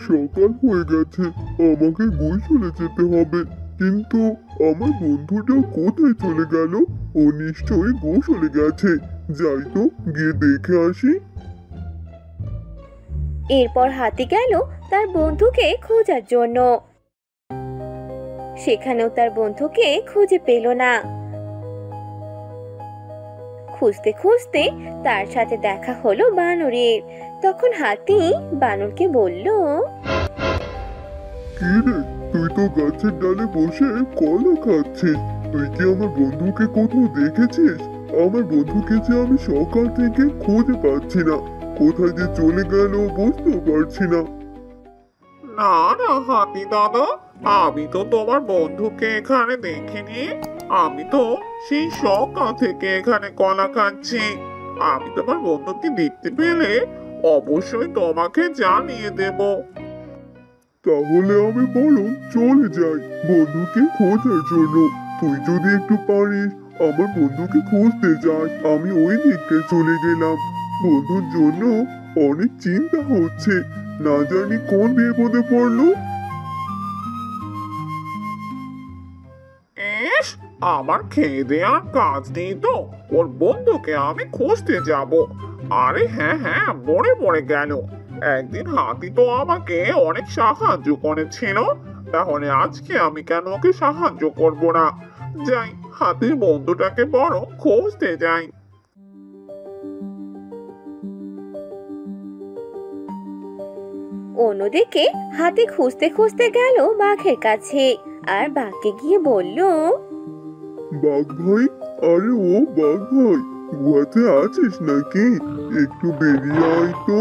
সকাল হয়ে গেছে, আমাকে গোসলে যেতে হবে। কিন্তু আমার বন্ধুটা কোথায় চলে গেল? ও নিশ্চয়ই গোসলে গেছে। যাই তো, গিয়ে দেখে আসি। এরপর হাতি গেল তার বন্ধুকে খোঁজার জন্য। সেখানেও তার বন্ধুকে খুঁজে পেল না। খুঁজতে খুঁজতে তার সাথে দেখা হলো বানরের। তখন হাতি বানরকে বলল, কি রে, তুই তো গাছের ডালে বসে কলা খাচ্ছিস। তুই কি আমার বন্ধুকে কোথাও দেখেছিস? আমার বন্ধুকে যে আমি সকাল থেকে খুঁজে পাচ্ছি না। কোথায় যে চলে গেল বুঝতেও পারছি না। না না হাতি দাদা, আমি তো তোমার বন্ধুকে এখানে দেখিনি। আমি তো সেই সকাল থেকে এখানে কলা খাচ্ছি। আমি তোমার বন্ধুকে দেখতে পেলে অবশ্যই তোমাকে জানিয়ে দেব। তাহলে আমি বরং চলে যাই বন্ধুকে খোঁজার জন্য। তুই যদি একটু পারিস আমার বন্ধুকে খুঁজতে যাস। আমি ওই দিকটা চলে গেলাম। বন্ধুর জন্য অনেক চিন্তা হচ্ছে, না জানি কোন বিপদে পড়লো। ইস, আমার খেয়ে দেওয়ার কাজ নেই তো ওর বন্ধুকে আমি খুঁজতে যাব। আরে হ্যাঁ হ্যাঁ, মরে মরে গেল। একদিন হাতি তো আমাকে অনেক সাহায্য করেছিল, তাহলে আজকে আমি কেন ওকে সাহায্য করব না? যাই, হাতির বন্ধুটাকে বরং খুঁজতে যাই। অন্যদিকে হাতি খুঁজতে খুঁজতে গেল বাঘের কাছে। আর বাঘকে গিয়ে বলল, বাঘ ভাই, আরে ও বাঘ ভাই, গুহাতে আছিস নাকি? একটু বেরিয়ে আয় তো।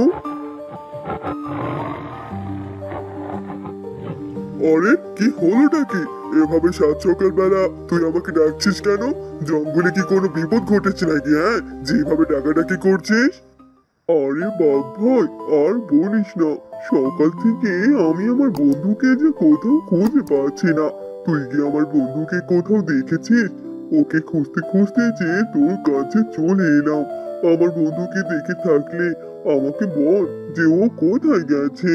আরে কি হলোটা কি? এভাবে সাত সকাল বেলা তুই আমাকে ডাকছিস কেন? জঙ্গলে কি কোনো বিপদ ঘটেছে নাকি? হ্যাঁ, যেভাবে ডাকাডাকি করছিস। আরে বাঘ ভাই, আর বলিস না। সকাল থেকে আমি আমার বন্ধুকে যে কোথাও খুঁজে পাচ্ছি না। তুই কি আমার বন্ধুকে কোথাও দেখেছিস? ওকে খুঁজতে খুঁজতে যে তোর কাছে চলে এলাম। আমার বন্ধুকে দেখে থাকলে আমাকে বল যে ও কোথায় গেছে।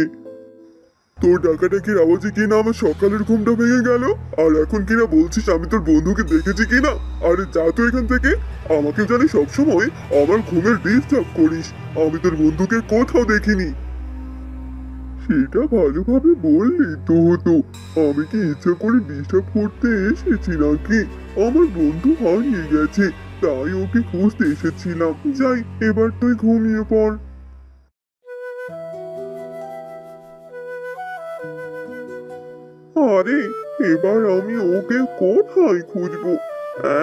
তোর ডাকাডাকির আওয়াজে কিনা আমার সকালের ঘুমটা ভেঙে গেল, আর এখন কিনা বলছিস আমি তোর বন্ধুকে দেখেছি কিনা। আরে যা তো এখান থেকে। আমাকে জানি সবসময় আমার ঘুমের ডিস্টার্ব করিস। আমি তোর বন্ধুকে কোথাও দেখিনি। সেটা ভালোভাবে বললি তো হতো। আমি কি ইচ্ছা করে ডিস্টার্ব করতে এসেছি নাকি? আমার বন্ধু হারিয়ে গেছে, তাই ওকে খুঁজতে এসেছিলাম। যাই, এবার তুই ঘুমিয়ে পড়। আরে, এবার আমি ওকে কোথায় খুঁজবো?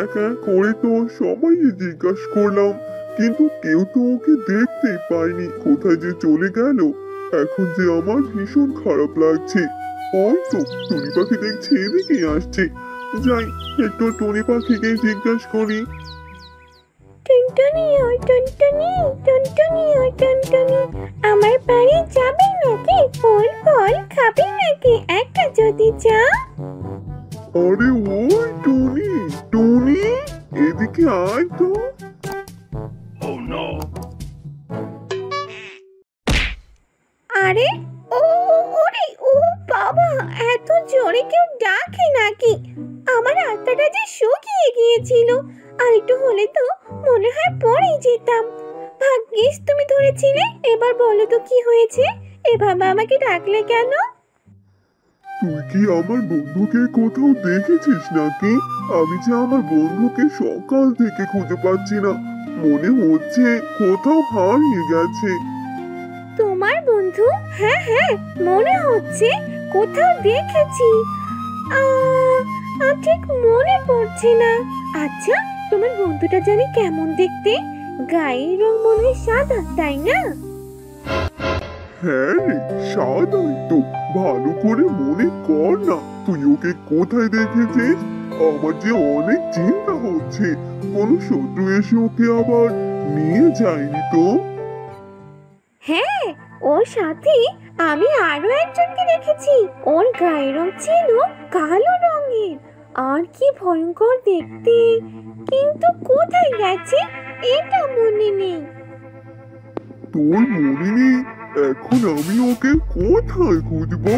এক এক করে তো সবাই জিজ্ঞাসা করলাম, কিন্তু কেউ তো ওকে দেখতেই পায়নি। কোথায় যে চলে গেল, এখন যে আমার ভীষণ খারাপ লাগছে। ওই তো টুনি পাখি দেখছি এদিকে আসছে। যাই, একটু টুনি পাখিকে জিজ্ঞাসা করি। টুনটুনি ও টুনটুনি, টুনটুনি ও টুনটুনি, আমার বাড়ি যাবে নাকি? ফল ফল খাবে নাকি একটা যদি চা? আরে ওই টুনি, টুনি, এদিকে আয় তো। আরে, ও ওরে ও বাবা, এত জোরে কেউ ডাকে নাকি? আমার আত্মাটা যে শুকিয়ে গিয়েছিল, আর একটু হলে তো মনে হয় পড়েই যেতাম। ভাগ্যিস তুমি ধরেছিলে। এবার বলো তো কি হয়েছে? এভাবে আমাকে ডাকলে কেন? তুই কি আমার বন্ধুকে কোথাও দেখেছিস নাকি? আমি যে আমার বন্ধুকে সকাল থেকে খুঁজে পাচ্ছি না। মনে হচ্ছে কোথাও হারিয়ে গেছে। তোমার বন্ধু? হ্যাঁ হ্যাঁ, মনে হচ্ছে কোথাও দেখেছি। আহ, ঠিক মনে পড়ছে না। আচ্ছা, তোমার বন্ধুটা জানি কেমন দেখতে? গায়ের রং মনে হয় সাদা, তাই না? হ্যাঁ রে, সাদাই তো। ভালো করে মনে কর না, তুই ওকে কোথায় দেখেছিস? আমার যে অনেক চিন্তা হচ্ছে কোনো শত্রু এসে ওকে আবার নিয়ে যায়নি তো। হ্যাঁ, ওর সাথে আমি আরো একজনকে দেখেছি। ওর গায়ের রং ছিল কালো রঙের, আর কি ভয়ঙ্কর দেখতে। কিন্তু কোথায় গেছে এটা মনে নেই। তোর মনে নেই? এখন আমি ওকে কোথায় খুঁজবো?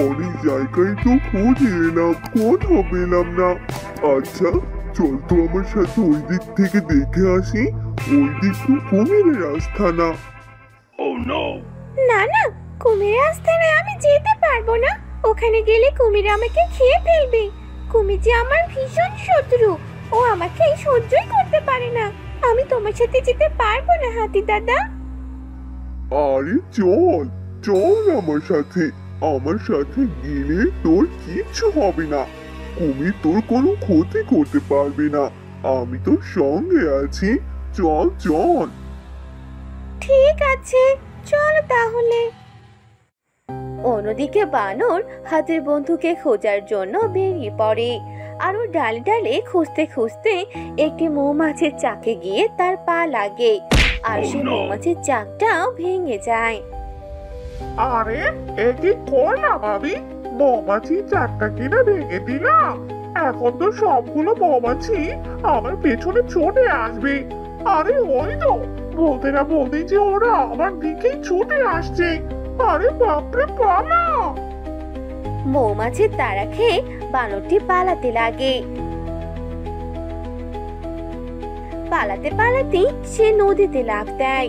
অনেক জায়গায় তো খুঁজে এলাম, কোথাও পেলাম না। আচ্ছা, চল তো আমার সাথে ওই দিক থেকে দেখে আসি। ওই দিক তো কুমিরের আস্তানা। না না, কুমির আস্তানায় আমি যেতে পারবো না। ওখানে গেলে কুমির আমাকে খেয়ে ফেলবে। কুমির যে আমার ভীষণ শত্রু, ও আমাকে সহ্যই করতে পারে না। আমি তোমার সাথে যেতে পারবো না হাতি দাদা। আরে চল, চল আমার সাথে। আমার সাথে গেলে তোর কিচ্ছু হবে না। কুমির তোর কোনো ক্ষতি করতে পারবে না। আমি তোর সঙ্গে আছি। চল চল। ঠিক আছে, চলো তাহলে। অন্যদিকে বানর হাতির বন্ধুকে খোঁজার জন্য বেরিয়ে পড়ে। আর ও ডালে ডালে খুঁজতে খুঁজতে একটি মৌমাছির চাকে গিয়ে তার পা লাগে, আর সেই মৌমাছির চাকটাও ভেঙে যায়। আরে এ কি করলাম আমি? মৌমাছি চারটা কিনা ভেঙে দিলাম। এখন তো সবগুলো মৌমাছি আমার পেছনে ছুটে আসবে। আরে ওই তো, বলতে না বলতে যে ওরা আমার দিকেই ছুটে আসছে। আরে বাপরে, পালা! মৌমাছির তাড়া খেয়ে বানরটি পালাতে লাগে। পালাতে পালাতে সে নদীতে লাফ দেয়,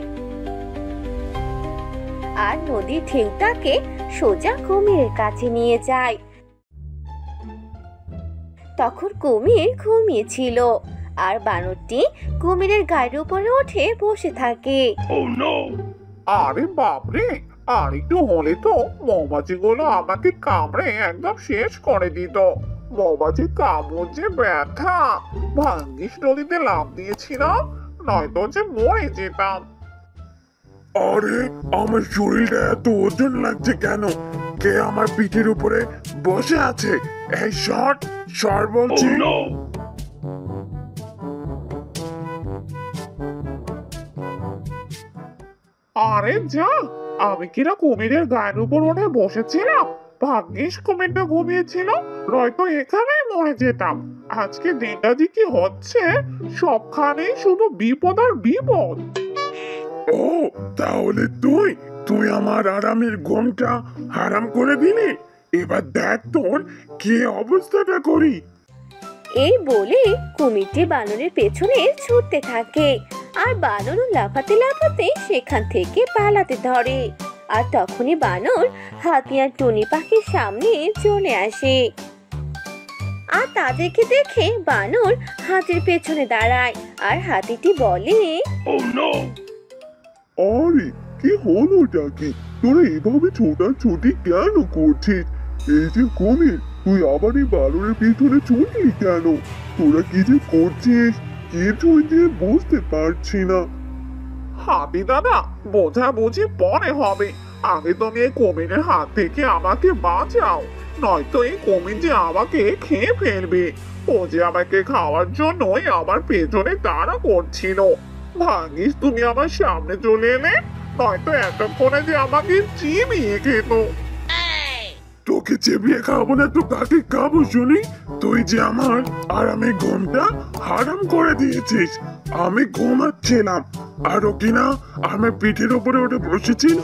আর নদীর ঢেউ তাকে সোজা কুমিরের কাছে নিয়ে যায়। তখন কুমির ঘুমিয়েছিল, আর বানরটি কুমিরের গায়ের উপরে উঠে বসে থাকে। আরে বাপরে, আর একটু হলে তো মৌমাছিগুলো আমাকে কামড়ে একদম শেষ করে দিত। মৌমাছির কামড় যে ব্যথা! ভাঙ্গিস নদীতে লাফ দিয়েছিলাম, নয়তো যে মরে যেতাম। আরে আমার শরীরটা এত ওজন লাগছে কেন? কে আমার পিঠের উপরে বসে আছে? এই সর, সর বলছি। আরে যা, আমি কিনা কুমিরের গায়ের উপর উঠে বসেছিলাম। ভাগ্যিস কুমিরটা ঘুমিয়েছিল, নয়তো এখানেই মরে যেতাম। আজকে দিনটা যে কি হচ্ছে, সবখানেই শুধু বিপদ আর বিপদ। ও, তাহলে তুই তুই আমার আরামের ঘুমটা হারাম করে দিলি। এবার দেখ তোর কি অবস্থাটা করি। এই বলে কুমিরটি বানরের পেছনে ছুটতে থাকে, আর বানরও লাফাতে লাফাতে সেখান থেকে পালাতে ধরে। আর তখনই বানর হাতি আর টুনি পাখির সামনে চলে আসে, আর তাদেরকে দেখে বানর হাতির পেছনে দাঁড়ায়, আর হাতিটি বলে, আরে কি হলোটা কি? তোরা এভাবে ছোটাছুটি কেন করছিস? এই যে কুমির, তুই আবার এই বানরের পিছনে ছুটলি কেন? তোরা কি যে করছিস কিছুই যে বুঝতে পারছি না। হাতি দাদা, বোঝা বুঝি পরে হবে। আগে তুমি এই কুমিরের হাত থেকে আমাকে বাঁচাও, নয়তো এই কুমির যে আমাকে খেয়ে ফেলবে। ও যে আমাকে খাওয়ার জন্যই আমার পেছনে তাড়া করছিল। ভাগ্যিস তুমি আমার সামনে চলে এলে, নয়তো এতক্ষণে যে আমাকে চিবিয়ে খেত। তোকে চেপিয়ে খাবো না তো কাকে খাবো শুনি? তুই যে আমার আরামে ঘুমটা হারাম করে দিয়েছিস। আমি ঘুমাচ্ছিলাম, আরো কিনা আমার পিঠের উপরে উঠে বসেছিল।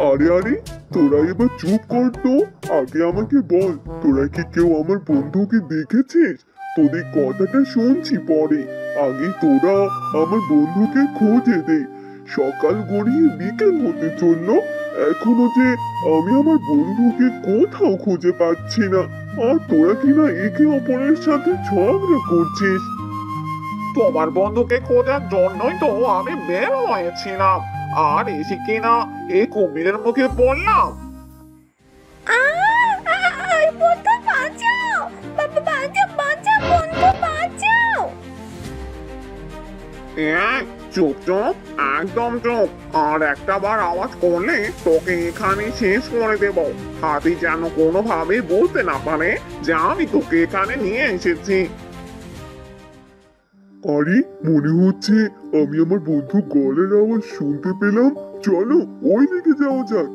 আরে আরে, তোরা এবার চুপ কর তো। আগে আমাকে বল, তোরা কি কেউ আমার বন্ধুকে দেখেছিস? তোদের কথাটা শুনছি পরে। আগে তোরা আমার বন্ধুকে খোঁজে দে। সকাল গড়িয়ে বিকেল হতে চললো, এখনো যে আমি আমার বন্ধুকে কোথাও খুঁজে পাচ্ছি না। আর তোরা কিনা একে অপরের সাথে ঝগড়া করছিস। তোমার বন্ধুকে খোঁজার জন্যই তো আমি বের হয়েছিলাম, আর এসে কিনা এই কুমিরের মুখে পড়লাম। বন্ধু বাঁচাও, বাঁচাও, বাঁচাও, বন্ধু বাঁচাও। চুপ চুপ, একদম চুপ। আর একটা বার আওয়াজ করলে তোকে এখানে শেষ করে দেব। হাতি যেন কোনোভাবে বলতে না পারে যে আমি তোকে এখানে নিয়ে এসেছি। আরে মনে হচ্ছে আমি আমার বন্ধু গলার আওয়াজ শুনতে পেলাম। চলো ওই দিকে যাওয়া যাক।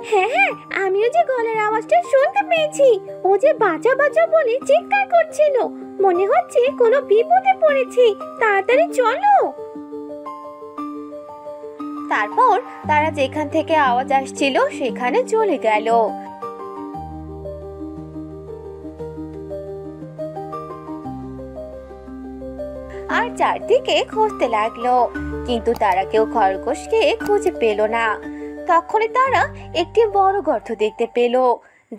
হ্যাঁ হ্যাঁ, আমিও যে গলার আওয়াজটা শুনতে পেয়েছি। ও যে বাঁচা বাঁচা বলে চিৎকার করছিল। মনে হচ্ছে কোনো বিপদে পড়েছি। তাড়াতাড়ি চলো। তারপর তারা যেখান থেকে আওয়াজ আসছিল সেখানে চলে গেল। আর চারদিকে খুঁজতে লাগলো, কিন্তু তারা কেউ খরগোশকে খুঁজে পেল না। তখনই তারা একটি বড় গর্ত দেখতে পেল,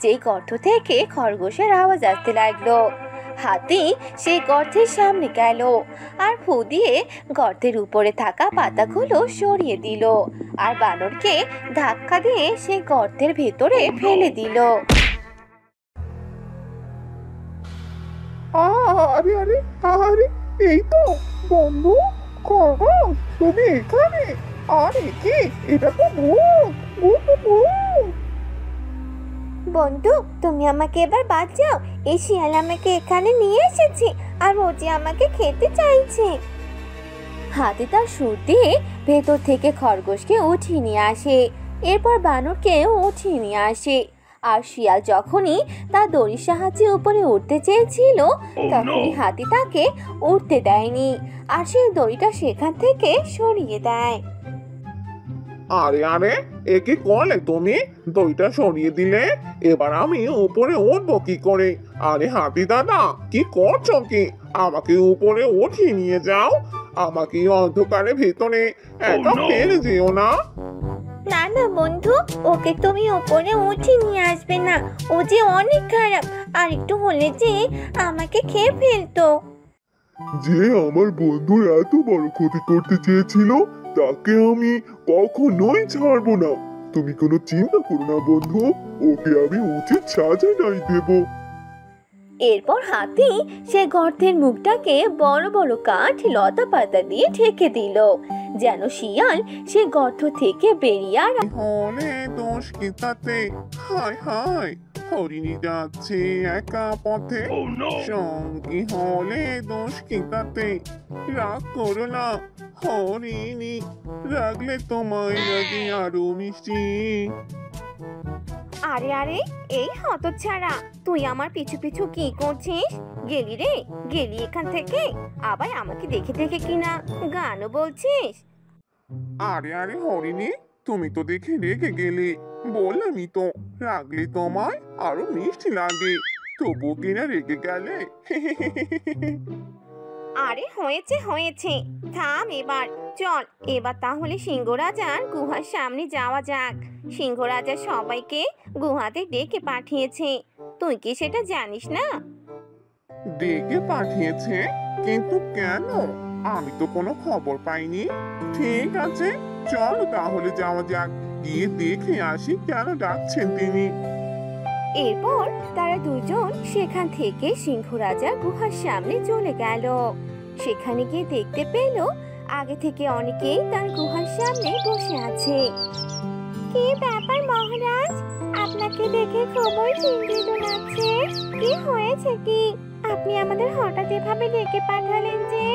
যেই গর্ত থেকে খরগোশের আওয়াজ আসতে লাগলো। হাতি সেই গর্তের সামনে গেল আর ফু দিয়ে গর্তের উপরে থাকা পাতাগুলো সরিয়ে দিল, আর বানরকে ধাক্কা দিয়ে সেই গর্তের ভেতরে ফেলে দিল। আরে আরে আরে, এই তো বন্ধু, খরগোশ তুমি এখানে? আরে কি, এটা তো ভূত, ভূত ভূত। বন্ধু, তুমি আমাকে এবার বাঁচাও। এই শিয়াল আমাকে এখানে নিয়ে এসেছে আর ও যে আমাকে খেতে চাইছে। হাতি তার সুর দিয়ে ভেতর থেকে খরগোশকে উঠিয়ে নিয়ে আসে, এরপর বানরকেও উঠিয়ে নিয়ে আসে। আর শিয়াল যখনই তার দড়ির সাহায্যে উপরে উঠতে চেয়েছিল, তখনই হাতি তাকে উঠতে দেয়নি আর সেই দড়িটা সেখান থেকে সরিয়ে দেয়। আরে আরে, এ কি করলে তুমি? দইটা সরিয়ে দিলে, এবার আমি উপরে উঠবো কি করে? আরে হাতি দাদা, কি করছো কি? আমাকে উপরে উঠিয়ে নিয়ে যাও, আমাকে এই অন্ধকারে ভেতরে একা ফেলে যেও না। না না বন্ধু, ওকে তুমি উপরে উঠিয়ে নিয়ে আসবে না। ও যে অনেক খারাপ, আর একটু হলে যে আমাকে খেয়ে ফেলতো। যে আমার বন্ধুর এত বড় ক্ষতি করতে চেয়েছিল, তাকে আমি কখনোই ছাড়বো না। তুমি কোনো চিন্তা করো না বন্ধু, ওকে আমি উচিত সাজা নাই দেব। এরপর হাতি সে গর্তের মুখটাকে বড় বড় কাঠ লতা পাতা দিয়ে ঢেকে দিল, যেন শিয়াল সে গর্ত থেকে বেরিয়ে আর হলে দোষ কি তাতে? হায় হায়, হরিণী যাচ্ছে একা পথে, সঙ্গী হলে দোষ কি তাতে? রাগ করো না হরিণী, রাগলে তোমায় লাগে আরো মিষ্টি। আরে আরে, এই হতচ্ছাড়া, তুই আমার পিছু পিছু কি করছিস? গেলি রে, গেলি এখান থেকে। আবার আমাকে দেখে দেখে কিনা গানও বলছিস। আরে আরে হরিণী, তুমি তো দেখে রেগে গেলে। বললামই তো, রাগলে তোমায় আরো মিষ্টি লাগে, তবু কিনা রেগে গেলে। আরে হয়েছে হয়েছে, থাম এবার। চল এবার তাহলে সিংহ রাজার গুহার সামনে যাওয়া যাক। সিংহ রাজা সবাইকে গুহাতে ডেকে পাঠিয়েছে, তুই কি সেটা জানিস না? ডেকে পাঠিয়েছে? কিন্তু কেন? আমি তো কোনো খবর পাইনি। ঠিক আছে, চলো তাহলে যাওয়া যাক, গিয়ে দেখে আসি কেন ডাকছেন তিনি। এরপর তারা দুজন সেখান থেকে সিংহ রাজার গুহার সামনে চলে গেল। সেখানে গিয়ে দেখতে পেল আগে থেকে অনেকেই তার গুহার সামনে বসে আছে। কি ব্যাপার মহারাজ, আপনাকে দেখে খুবই চিন্তিত লাগছে। কি হয়েছে কি? আপনি আমাদের হঠাৎ এভাবে ডেকে পাঠালেন যে?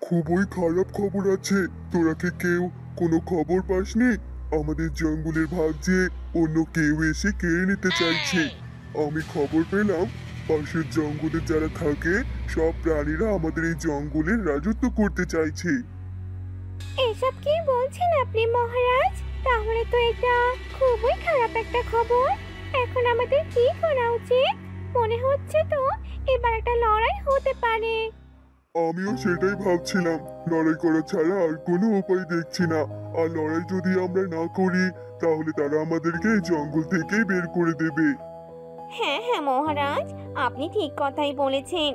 খুবই খারাপ খবর আছে। তোরা কি কেউ কোনো খবর পাসনি? আমাদের জঙ্গলের ভাগ যে অন্য কেউ এসে কেড়ে নিতে চাইছে। আমি খবর পেলাম পাশের জঙ্গলে যারা থাকে সব প্রাণীরা আমাদের এই জঙ্গলের রাজত্ব করতে চাইছে। এসব কি বলছেন আপনি মহারাজ? তাহলে তো এটা খুবই খারাপ একটা খবর। এখন আমাদের কি করা উচিত? মনে হচ্ছে তো এবার একটা লড়াই হতে পারে। আমিও সেটাই ভাবছিলাম, লড়াই করা ছাড়া আর কোনো উপায় দেখছি না। আর লড়াই যদি আমরা না করি তাহলে তারা আমাদেরকে এই জঙ্গল থেকেই বের করে দেবে। হ্যাঁ হ্যাঁ মহারাজ, আপনি ঠিক কথাই বলেছেন।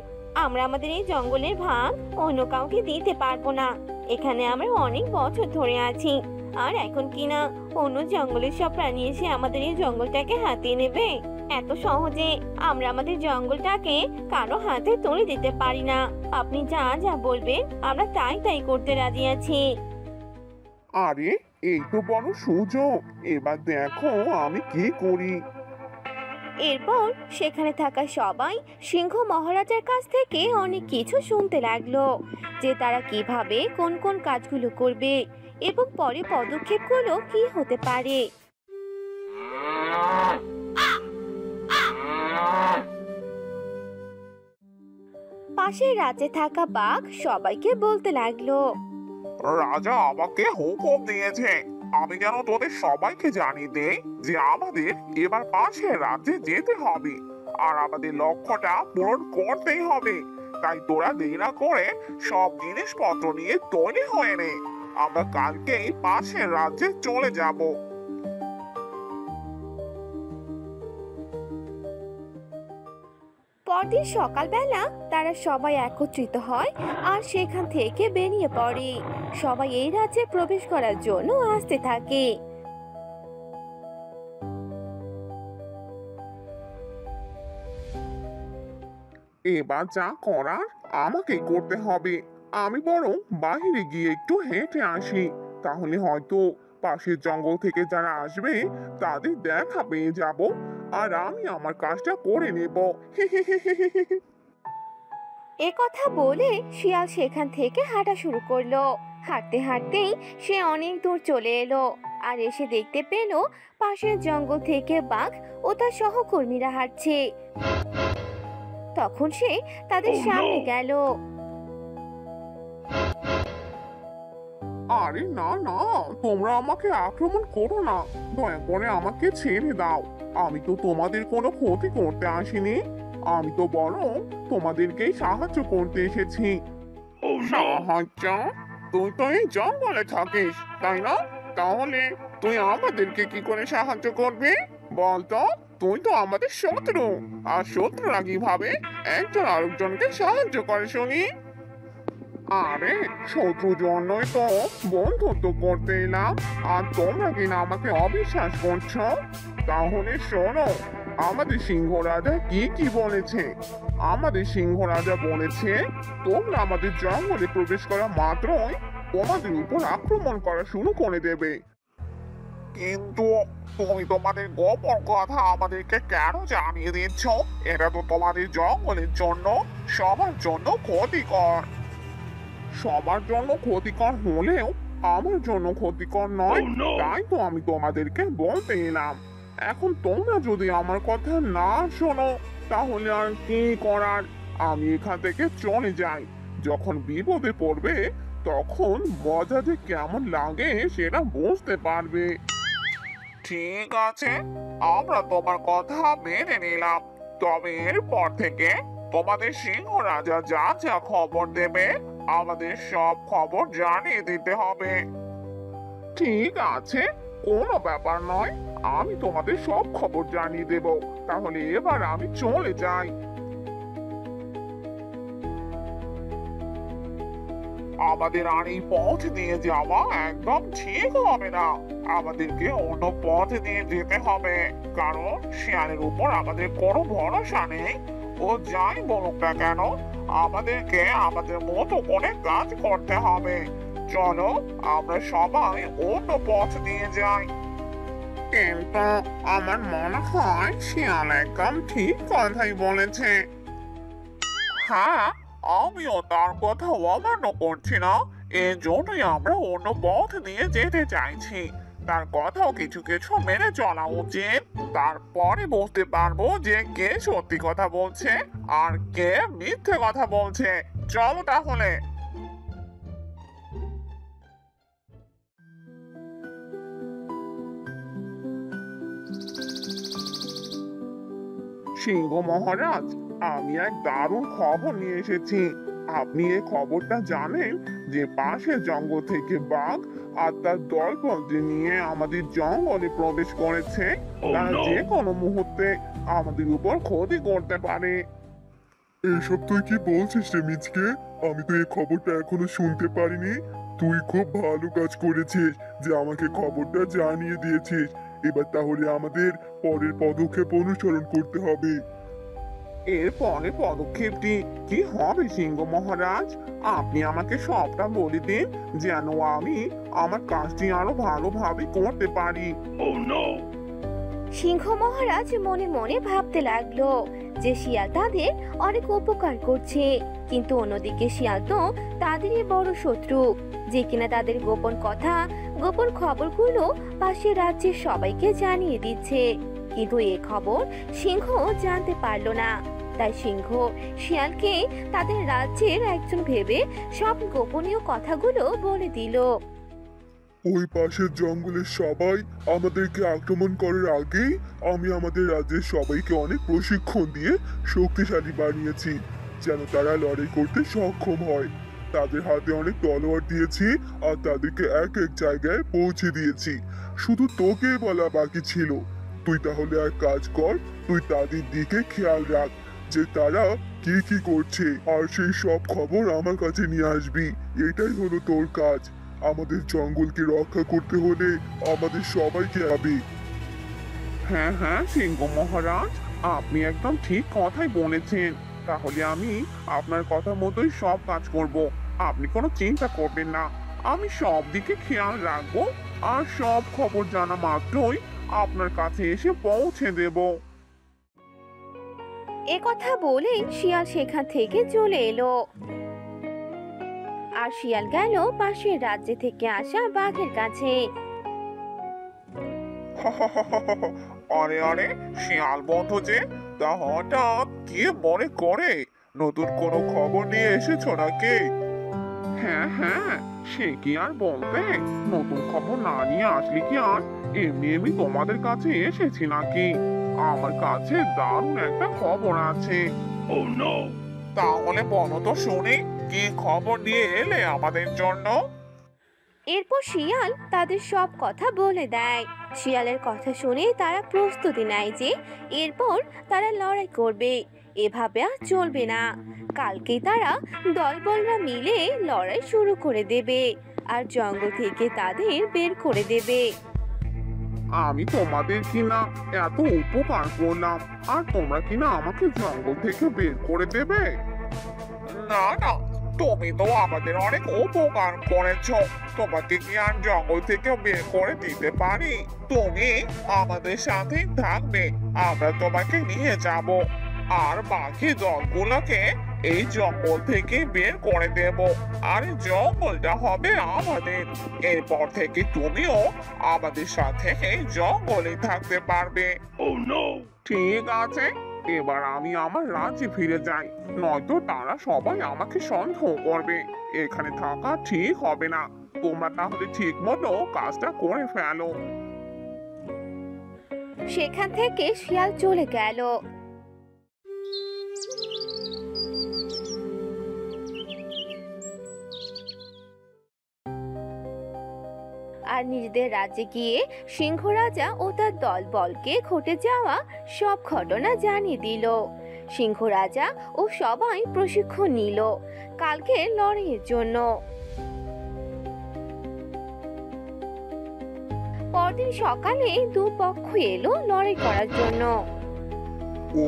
আমরা আমাদের এই জঙ্গলের ভাগ অন্য কাউকে দিতে পারবো না। এখানে আমরা অনেক বছর ধরে আছি, আর এখন কিনা অন্য জঙ্গলের সব প্রাণী এসে আমাদের এই জঙ্গলটাকে হাতিয়ে নেবে। এত সহজে আমরা আমাদের জঙ্গলটাকে কারো হাতে তুলে দিতে পারি না। আপনি যা যা বলবেন আমরা তাই তাই করতে রাজি আছি। আরে, এই তো বড় সুযোগ, এবার দেখো আমি কি করি। এরপর সেখানে থাকা সবাই সিংহ মহারাজার কাছ থেকে অনেক কিছু শুনতে লাগলো, যে তারা কিভাবে কোন কোন কাজগুলো করবে এবং পরে পদক্ষেপগুলো কি হতে পারে। পাশের রাজ্যে থাকা বাঘ সবাইকে বলতে লাগলো, রাজা আমাকে হুকুম দিয়েছে আমি যেন তোদের সবাইকে জানিয়ে দেই যে আমাদের এবার পাশের রাজ্যে যেতে হবে আর আমাদের লক্ষ্যটা পূরণ করতেই হবে। তাই তোরা দেরি না করে সব জিনিসপত্র নিয়ে তৈরি হয়ে নে, আমরা কালকেই পাশের রাজ্যে চলে যাব। পরদিন সকালবেলা তারা সবাই একত্রিত হয় আর সেখান থেকে বেরিয়ে পড়ে। সবাই এই রাজ্যে প্রবেশ করার জন্য আসতে থাকে। এবার যা করার আমাকেই করতে হবে। আমি বরং বাইরে গিয়ে একটু হেঁটে আসি, তাহলে হয়তো পাশের জঙ্গল থেকে যারা আসবে তাদের দেখা পেয়ে যাব আর আমি আমার কাজটা করে নেব। এ কথা বলে শিয়াল সেখান থেকে হাঁটা শুরু করলো। হাঁটতে হাঁটতেই সে অনেক দূর চলে এলো আর এসে দেখতে পেল পাশের জঙ্গল থেকে বাঘ ও তার সহকর্মীরা হাঁটছে। তখন সে তাদের সামনে গেল। আরে না না, তোমরা আমাকে আক্রমণ করো না, দয়া করে আমাকে ছেড়ে দাও। আমি তো তোমাদের কোনো ক্ষতি করতে আসিনি, আমি তো বরং তোমাদেরকেই সাহায্য করতে এসেছি। সাহায্য? তুই তো এই জঙ্গলে থাকিস তাই না? তাহলে তুই আমাদেরকে কি করে সাহায্য করবি বলতো? তুই তো আমাদের শত্রু, আর শত্রুরা কিভাবে একজন আরেকজনকে সাহায্য করে শুনি? আরে শত্রুর জন্যই তো বন্ধুত্ব করতে এলাম, আর তোমরা কিনা আমাকে অবিশ্বাস করছো। তাহলে শোনো, আমাদের সিংহ রাজা কি কি বলেছে। আমাদের সিংহ রাজা বলেছে তোমরা আমাদের জঙ্গলে প্রবেশ করা মাত্রই তোমাদের উপর আক্রমণ করা শুরু করে দেবে। কিন্তু তুমি তোমাদের গোপন কথা আমাদেরকে কেন জানিয়ে দিচ্ছ? এটা তো তোমাদের জঙ্গলের জন্য সবার জন্য ক্ষতিকর। সবার জন্য ক্ষতিকর হলেও আমার জন্য ক্ষতিকর নয়, তাই তো আমি তোমাদেরকে বলতে এলাম। এখন তোমরা যদি আমার কথা না শোনো তাহলে আর কি করার, আমি এখান থেকে চলে যাই। যখন বিপদে পড়বে তখন মজা যে কেমন লাগে সেটা বুঝতে পারবে। ঠিক আছে, আমরা তোমার কথা মেনে নিলাম। তবে এরপর থেকে তোমাদের সিংহ রাজা যা যা খবর দেবে আমাদের সব খবর জানিয়ে দিতে হবে। ঠিক আছে, কোনো ব্যাপার নয়, আমি তোমাদের সব খবর জানিয়ে দেব। তাহলে এবার আমি চলে যাই। আমাদের আর এই পথ দিয়ে যাওয়া একদম ঠিক হবে না, আমাদেরকে অন্য পথ দিয়ে যেতে হবে, কারণ শিয়ালের উপর আমাদের কোনো ভরসা নেই। ও যাই বলুক না কেন আমাদেরকে আমাদের মতো করে কাজ করতে হবে। চলো আমরা সবাই অন্য পথ দিয়ে যাই। কিন্তু আমার মনে হয় শিয়াল একদম ঠিক কথাই বলেছে। হ্যাঁ, আমিও তার কথা অমান্য করছি না, এর জন্যই আমরা অন্য পথ দিয়ে যেতে চাইছি। তার কথাও কিছু কিছু মেনে চলা উচিত, তারপরে বুঝতে পারবো যে কে সত্যি কথা বলছে আর কে মিথ্যে কথা বলছে। চলো তাহলে। সিংহ মহারাজ, আমি এক দারুণ খবর নিয়ে এসেছি। আপনি এই খবরটা জানেন যে পাশের জঙ্গল থেকে বাঘ আর তার দলবলদের নিয়ে আমাদের জঙ্গলে প্রবেশ করেছে। তারা যে কোনো মুহূর্তে আমাদের উপর ক্ষতি করতে পারে। এইসব তুই কি বলছিস রে মিচকে? আমি তো এই খবরটা এখনো শুনতে পারিনি। তুই খুব ভালো কাজ করেছিস যে আমাকে খবরটা জানিয়ে দিয়েছিস। এবার তাহলে আমাদের পরের পদক্ষেপ অনুসরণ করতে হবে। এর পরে পদক্ষেপটি কি হবে সিংহ মহারাজ? আপনি আমাকে সবটা বলে দিন যেন আমি আমার কাজটি আরো ভালোভাবে করতে পারি। সিংহ মহারাজ মনে মনে ভাবতে লাগলো যে শিয়াল তাদের অনেক উপকার করছে, কিন্তু অন্যদিকে শিয়াল তো তাদেরই বড় শত্রু, যে কিনা তাদের গোপন কথা, গোপন খবরগুলো পাশের রাজ্যের সবাইকে জানিয়ে দিচ্ছে। কিন্তু এ খবর সিংহ জানতে পারলো না। তাই সিংহ শিয়ালকে তাদের রাজ্যের একজন ভেবে সব গোপনীয় কথাগুলো বলে দিল। ওই পাশের জঙ্গলের সবাই আমাদেরকে আক্রমণ করার আগেই আমি আমাদের রাজ্যের সবাইকে অনেক প্রশিক্ষণ দিয়ে শক্তিশালী বানিয়েছি, যেন তারা লড়াই করতে সক্ষম হয়। তাদের হাতে অনেক তলোয়ার দিয়েছি আর তাদেরকে এক এক জায়গায় পৌঁছে দিয়েছি। শুধু তোকে বলা বাকি ছিল। তুই তাহলে এক কাজ কর, তুই তাদের দিকে খেয়াল রাখ যে তারা কি কি করছে, আর সেই সব খবর আমার কাছে নিয়ে আসবি। এটাই হলো তোর কাজ। আমাদের জঙ্গলকে রক্ষা করতে হলে আমাদের সবাইকে হবে। হ্যাঁ হ্যাঁ সিংহ মহারাজ, আপনি একদম ঠিক কথাই বলেছেন। তাহলে আমি আপনার কথা মতোই সব কাজ করব। আপনি কোনো চিন্তা করবেন না, আমি সব দিকে খেয়াল রাখবো আর সব খবর জানা মাত্রই আপনার কাছে এসে পৌঁছে দেব। এ কথা বলেই শিয়াল সেখান থেকে চলে এলো। আর শিয়াল গেল পাশের রাজ্য থেকে আসা বাঘের কাছে। আরে আরে, শিয়াল বন্ধু যে, তা হঠাৎ কি মনে করে? নতুন কোনো খবর নিয়ে এসেছো নাকি? হ্যাঁ হ্যাঁ, সে কি আর বলতে, নতুন খবর না নিয়ে আসলে কি আর এমনি এমনি তোমাদের কাছে এসেছি নাকি? আমার কাছে দারুণ একটা খবর আছে। তাহলে বলো তো শুনি, কি খবর নিয়ে এলে আমাদের জন্য? এরপর শিয়াল তাদের সব কথা বলে দেয়। শিয়ালের কথা শুনে তারা প্রস্তুতি নেয় যে এরপর তারা লড়াই করবে। এভাবে আর চলবে না। কালকেই তারা দলবলরা মিলে লড়াই শুরু করে দেবে আর জঙ্গল থেকে তাদের বের করে দেবে। আমি তোমাদের কিনা এত উপকার করলাম, আর তোমরা কিনা আমাকে জঙ্গল থেকে বের করে দেবে? না না, তুমি তো আমাদের অনেক উপকার করেছো। তোমাকে কি আর জঙ্গল থেকে বের করে দিতে পারি? তুমি আমাদের সাথেই থাকবে, আমরা তোমাকে নিয়ে যাব আর বাকি দলগুলোকে এই জঙ্গল থেকে বের করে দেব। আর এই জঙ্গলটা হবে আমাদের। এরপর থেকে তুমিও আমাদের সাথে এই জঙ্গলে থাকতে পারবে। ঠিক আছে, এবার আমি আমার রাজ্যে ফিরে যাই, নয়তো তারা সবাই আমাকে সন্দেহ করবে। এখানে থাকা ঠিক হবে না। তোমরা তাহলে ঠিক মতো কাজটা করে ফেলো। সেখান থেকে শিয়াল চলে গেল। আর নিজেদের রাজ্যে গিয়ে সিংহ রাজা ও তার দলবলকে ঘটে যাওয়া সব ঘটনা জানিয়ে দিল। সিংহ রাজা ও সবাই প্রশিক্ষণ নিল কালকে লড়াইয়ের জন্য। পরদিন সকালে দুপক্ষ এলো লড়াই করার জন্য। ও,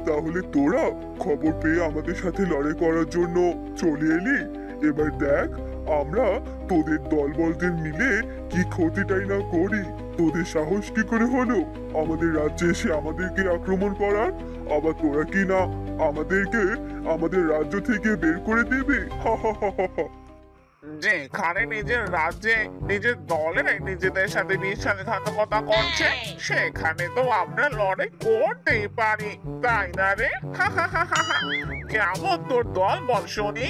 তাহলে তোরা খবর পেয়ে আমাদের সাথে লড়াই করার জন্য চলে এলি। এবার দেখ আমরা তোদের দলবলদের মিলে কি ক্ষতিটাই না করি। তোদের সাহস কি করে হলো আমাদের রাজ্যে এসে আমাদেরকে আক্রমণ করার? আবার তোরা কি না আমাদেরকে আমাদের রাজ্য থেকে বের করে দেবে? হা হা হা হা হা। যেখানে নিজের রাজ্যে নিজের দলের নিজেদের সাথে বিশ্বাসঘাতকতা করছে, সেখানে তো আমরা লড়াই করতেই পারি, তাই না রে? কেমন তোর দল বল শুনি,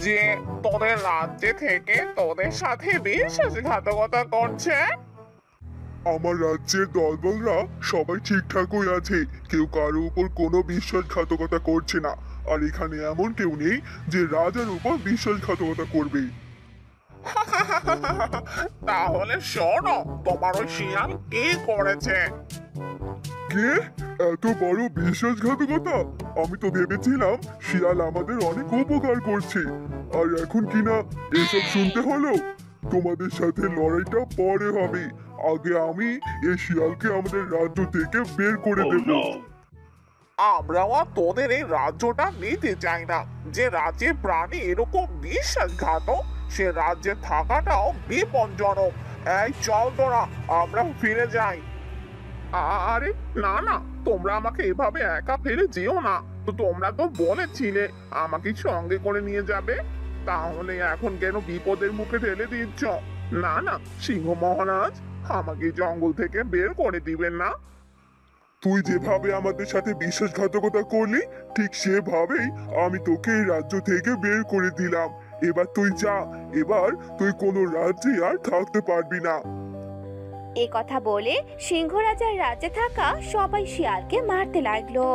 যে তোদের রাজ্যে থেকে তোদের সাথে বিশ্বাসঘাতকতা করছে? আমার রাজ্যের দলবলরা সবাই ঠিকঠাকই আছে, কেউ কারো উপর কোনো বিশ্বাসঘাতকতা করছে না। আর এখানে এমন কেউ নেই যে রাজার উপর বিশ্বাসঘাতকতা করবে। তাহলে শোনো, তোমার ওই শিয়াল কি করেছে। কে? এত বড় বিশ্বাসঘাতকতা? আমি তো ভেবেছিলাম শিয়াল আমাদের অনেক উপকার করছে, আর এখন কিনা এসব শুনতে হলো। তোমাদের সাথে লড়াইটা পরে হবে, আগে আমি এই শিয়ালকে আমাদের রাজ্য থেকে বের করে দেব। আমরাও আর তোদের এই রাজ্যটা নিতে চাই না। যে রাজ্যে প্রাণী এরকম বিশ্বাসঘাতক, সে রাজ্যে থাকাটাও বিপজ্জনক। এই চল তোরা, আমরা ফিরে যাই। আরে না না, তোমরা আমাকে এভাবে একা ফেলে যেও না। তো তোমরা তো বলেছিলে আমাকে সঙ্গে করে নিয়ে যাবে, তাহলে এখন কেন বিপদের মুখে ঠেলে দিচ্ছ? না না, সিংহ মহারাজ, আমাকে জঙ্গল থেকে বের করে দিবেন না। তুই যেভাবে আমাদের সাথে বিশ্বাসঘাতকতা করলি, ঠিক সেভাবেই আমি তোকে এই রাজ্য থেকে বের করে দিলাম। এবার তুই যা। এবার তুই কোনো রাজ্যে আর থাকতে পারবি না। এ কথা বলে সিংহ রাজার রাজ্যে থাকা সবাই শিয়ালকে মারতে লাগলো।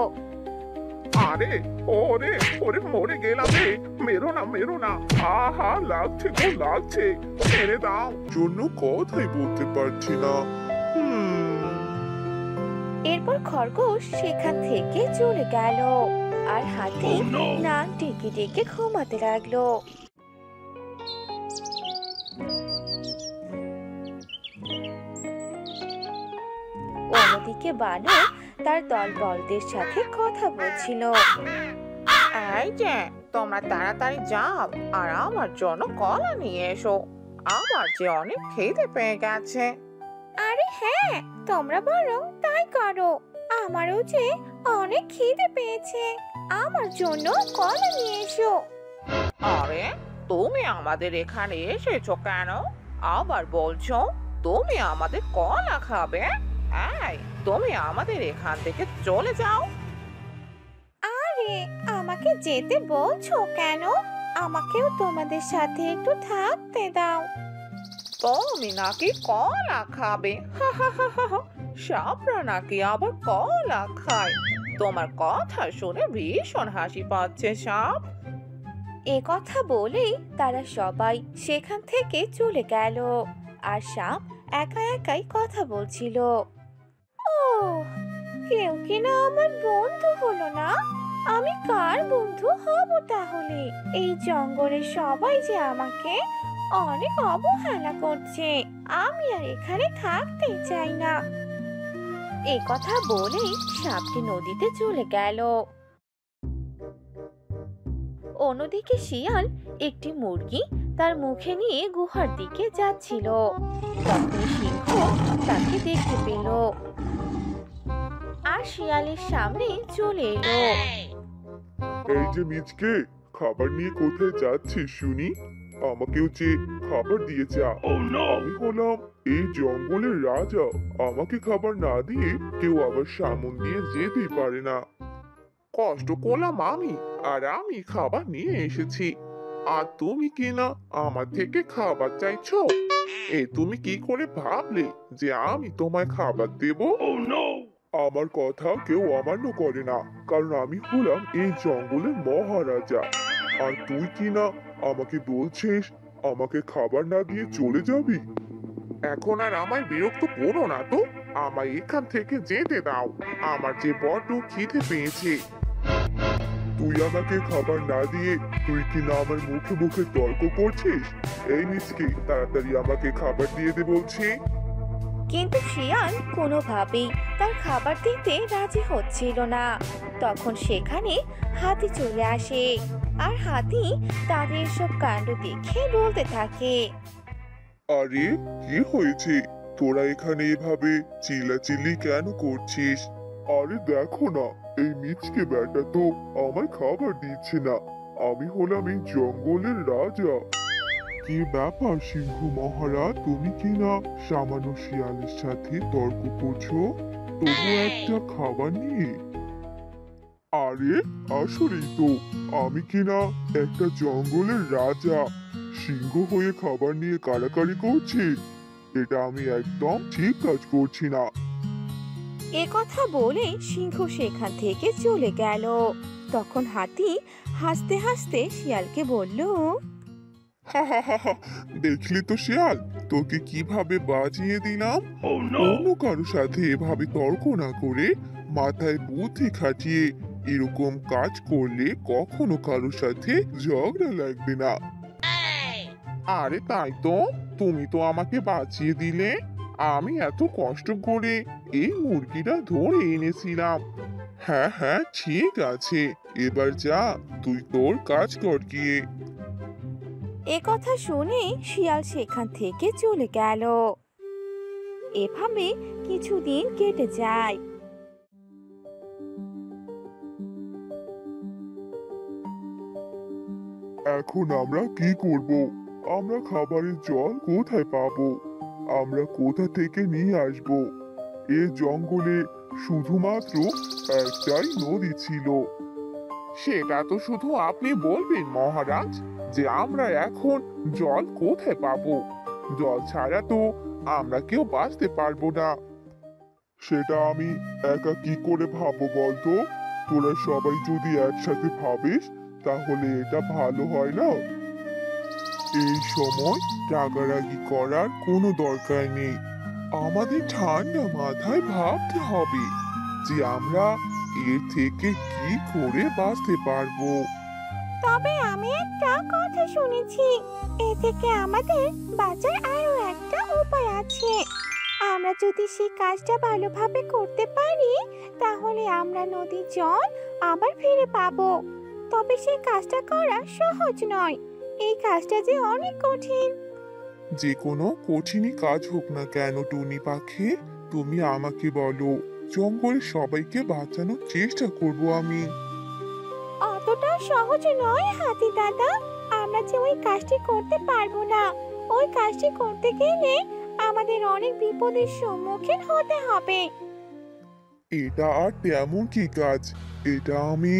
আরে ওরে ওরে মরে গেলাম রে, মেরো না, আহা লাগছে গো লাগছে, ছেড়ে দাও। জন্য কথাই বলতে পারছি না। এরপর খরগোশ সেখান থেকে চলে গেল আর হাতি নাক ডেকে ডেকে ঘুমাতে লাগলো। অন্যদিকে বানর তার দলবলদের সাথে কথা বলছিল। এই যে তোমরা তাড়াতাড়ি যাও আর আমার জন্য কলা নিয়ে এসো, আমার যে অনেক খিদে পেয়ে গেছে। আরে হ্যাঁ, তোমরা বরং তাই করো, আমারও যে অনেক খিদে পেয়েছে, আমার জন্য কলা নিয়ে এসো। আরে তুমি আমাদের এখানে এসেছো কেন? আবার বলছো তুমি আমাদের কলা খাবে? এই তুমি আমাদের এখান থেকে চলে যাও। আরে আমাকে যেতে বলছো কেন? আমাকেও তোমাদের সাথে একটু থাকতে দাও। তুমি নাকি কলা খাবে? সাপরা নাকি আবার কলা খায়? তোমার কথা শুনে ভীষণ হাসি পাচ্ছে সাপ। এ কথা বলেই তারা সবাই সেখান থেকে চলে গেল আর সাপ একা একাই কথা বলছিল। ও, কেউ কিনা আমার বন্ধু হলো না, আমি কার বন্ধু হব তাহলে? এই জঙ্গলের সবাই যে আমাকে অনেক অবহেলা করছে, আমি আর এখানে থাকতে চাই না। এই কথা বলেই সাপটি নদীতে চলে গেল। অন্যদিকে শিয়াল একটি মুরগি তার মুখে নিয়ে গুহার দিকে যাচ্ছিল। তখন সিংহ তাকে দেখতে পেল আর শিয়ালের সামনে চলে এলো। এই যে মিচকে, খাবার নিয়ে কোথায় যাচ্ছিস শুনি? আমাকেও যে খাবার দিয়ে যা। আমি হলাম এই জঙ্গলের রাজা, আমাকে খাবার না দিয়ে কেউ আবার সামন দিয়ে যেতেই পারে না। কষ্ট করলাম আমি, আর আমি খাবার নিয়ে এসেছি, আর তুমি কিনা আমার থেকে খাবার চাইছো? তুমি কি করে ভাবলে যে আমি তোমায় খাবার দেব? আমার কথা কেউ অমান্য করে না, কারণ আমি হলাম এই জঙ্গলের মহারাজা। আর তুই কিনা আমাকে বলছিস আমাকে খাবার না দিয়ে চলে যাবি? এখন আর আমায় বিরক্ত করো না তো, আমায় এখান থেকে যেতে দাও, আমার যে বড্ড খিদে পেয়েছে। তুই আমাকে খাবার না দিয়ে তুই কিনা আমার মুখে মুখে তর্ক করছিস? এই মিচকে, তাড়াতাড়ি আমাকে খাবার দিয়ে দে বলছি। কিন্তু শিয়াল কোনোভাবেই তার খাবার দিতে রাজি হচ্ছিল না। তখন সেখানে হাতি চলে আসে আর হাতি তাদের সব কাণ্ড দেখে বলতে থাকে। আরে কি হয়েছে? তোরা এখানে এভাবে চিল্লাচিল্লি কেন করছিস? আরে দেখো না, এই মিচকে ব্যাটা তো আমায় খাবার দিচ্ছে না। আমি হলাম এই জঙ্গলের রাজা। কি ব্যাপার সিংহ মহারাজ, তুমি কি না সামান্য শিয়ালের সাথে তর্ক করছো, তবু একটা খাবার নিয়ে? আরে আসলেই তো, আমি কিনা একটা জঙ্গলের রাজা, সিংহ হয়ে খাবার নিয়ে কাড়াকাড়ি করছি। এটা আমি একদম ঠিক কাজ করছি না। এ কথা বলে সিংহ সেখান থেকে চলে গেল। তখন হাতি হাসতে হাসতে শিয়ালকে বলল, দেখলি তো শিয়াল, তোকে কিভাবে বাজিয়ে দিলাম। অন্য কারো সাথে এভাবে তর্ক না করে মাথায় বুদ্ধি খাটিয়ে এরকম কাজ করলে কখনো কারো সাথে ঝগড়া লাগবে না। আরে তাই তো, তুমি তো আমাকে বাঁচিয়ে দিলে। আমি এত কষ্ট করে এই মুরগিটা ধরে এনেছিলাম। হ্যাঁ হ্যাঁ ঠিক আছে, এবার যা, তুই তোর কাজ কর গিয়ে। এ কথা শুনে শিয়াল সেখান থেকে চলে গেল। এভাবে কিছুদিন কেটে যায়। এখন আমরা কি করব? আমরা খাবারের জল কোথায় পাবো? আমরা কোথা থেকে নিয়ে আসব? এ জঙ্গলে শুধুমাত্র একটাই নদী ছিল। সেটা তো শুধু আপনি বলবেন মহারাজ, যে আমরা এখন জল কোথায় পাবো? জল ছাড়া তো আমরা কেউ বাঁচতে পারবো না। সেটা আমি একা কি করে ভাববো বলতো? তোরা সবাই যদি একসাথে ভাবিস তাহলে এটা ভালো হয় না। এই সময় রাগারাগি করার কোনো দরকার নেই। আমাদের ঠান্ডা মাথায় ভাবতে হবে যে আমরা এর থেকে কি করে বাঁচতে পারবো। তবে আমি একটা কথা শুনেছি, এ থেকে আমাদের বাঁচার আরো একটা উপায় আছে। আমরা যদি সেই কাজটা ভালোভাবে করতে পারি তাহলে আমরা নদীর জল আবার ফিরে পাবো। তবে সেই কাজটা করা সহজ নয়, এই কাজটা যে অনেক কঠিন। যে কোনো কঠিনই কাজ হোক না কেন টুনি পাখি, তুমি আমাকে বলো, জঙ্গলের সবাইকে বাঁচানোর চেষ্টা করব আমি। অতটা সহজ নয় হাতি দাদা, আমরা যে ওই কাজটি করতে পারবো না। ওই কাজটি করতে গেলে আমাদের অনেক বিপদের সম্মুখীন হতে হবে। এটা আর তেমন কি কাজ, এটা আমি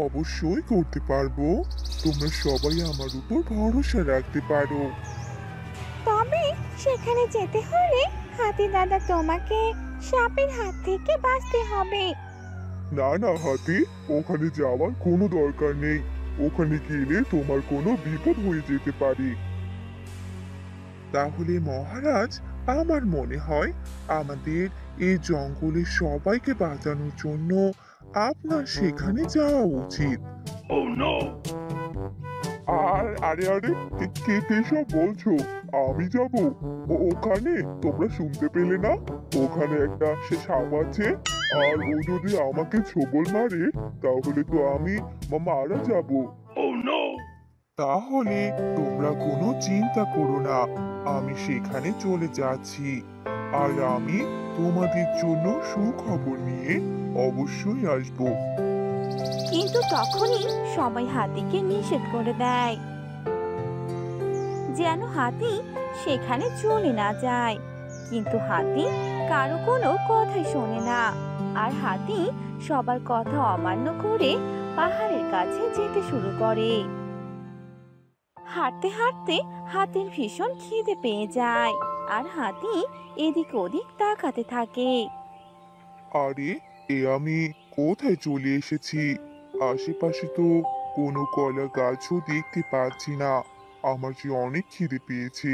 অবশ্যই করতে পারবো। তোমরা সবাই আমার উপর ভরসা রাখতে পারো। তবে সেখানে যেতে হলে হাতি দাদা তোমাকে সাপের হাত থেকে বাঁচতে হবে। না না হাতি, ওখানে যাওয়ার কোনো দরকার নেই। ওখানে গেলে তোমার কোনো বিপদ হয়ে যেতে পারে। তাহলে মহারাজ, আমার মনে হয় আমাদের এই জঙ্গলের সবাইকে বাঁচানোর জন্য আপনার সেখানে যাওয়া উচিত। আরে আরে, কে সব বলছো? আমি যাব ওখানে? তোমরা শুনতে পেলে না? ওখানে একটা সে সাপ আছে, আর ও যদি আমাকে ছোবল মারে তাহলে তো আমি মারা যাব। তাহলে তোমরা কোনো চিন্তা করো না, আমি সেখানে চলে যাচ্ছি। আর আমি তোমাদের জন্য সুখবর নিয়ে অবশ্যই আসবো। কিন্তু তখনই সবাই হাতিকে নিষেধ করে দেয়, যেন হাতি সেখানে চলে না যায়। কিন্তু হাতি কারো কোনো কথাই শোনে না, আর হাতি সবার কথা অমান্য করে পাহাড়ের কাছে যেতে শুরু করে। হাঁটতে হাঁটতে হাতির ভীষণ খিদে পেয়ে যায়, আর হাতি এদিক ওদিক তাকাতে থাকে। আরে, আমি কোথায় চলে এসেছি? আশেপাশে তো কোনো কলা গাছও দেখতে পাচ্ছি না। আমার যে অনেক খিদে পেয়েছে,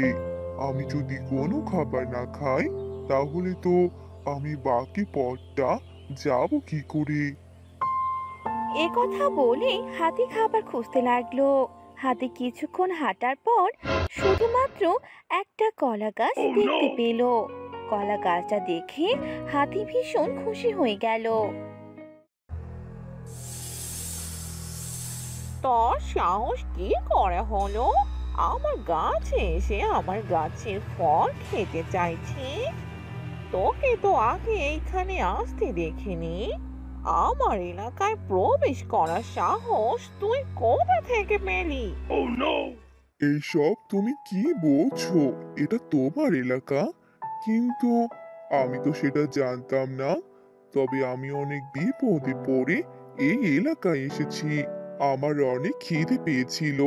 আমি যদি কোনো খাবার না খাই তাহলে তো আমি বাকি পথটা যাব কি করে? এ কথা বলে হাতি খাবার খুঁজতে লাগলো। হাতি কিছুক্ষণ হাঁটার পর শুধুমাত্র একটা কলা গাছ দেখতে পেল। কলা গাছটা দেখে হাতি ভীষণ খুশি হয়ে গেল। তোর সাহস কি করে হলো আমার গাছে এসে আমার গাছের ফল খেতে চাইছিস? তোকে তো আগে এইখানে আসতে দেখিনি। আমার এলাকায় প্রবেশ করার সাহস তুই কোথা থেকে পেলি? এইসব তুমি কি বলছো? এটা তোমার এলাকা, কিন্তু আমি তো সেটা জানতাম না। তবে আমি অনেক বিপদে পড়ে এই এলাকায় এসেছি। আমার অনেক খিদে পেয়েছিল,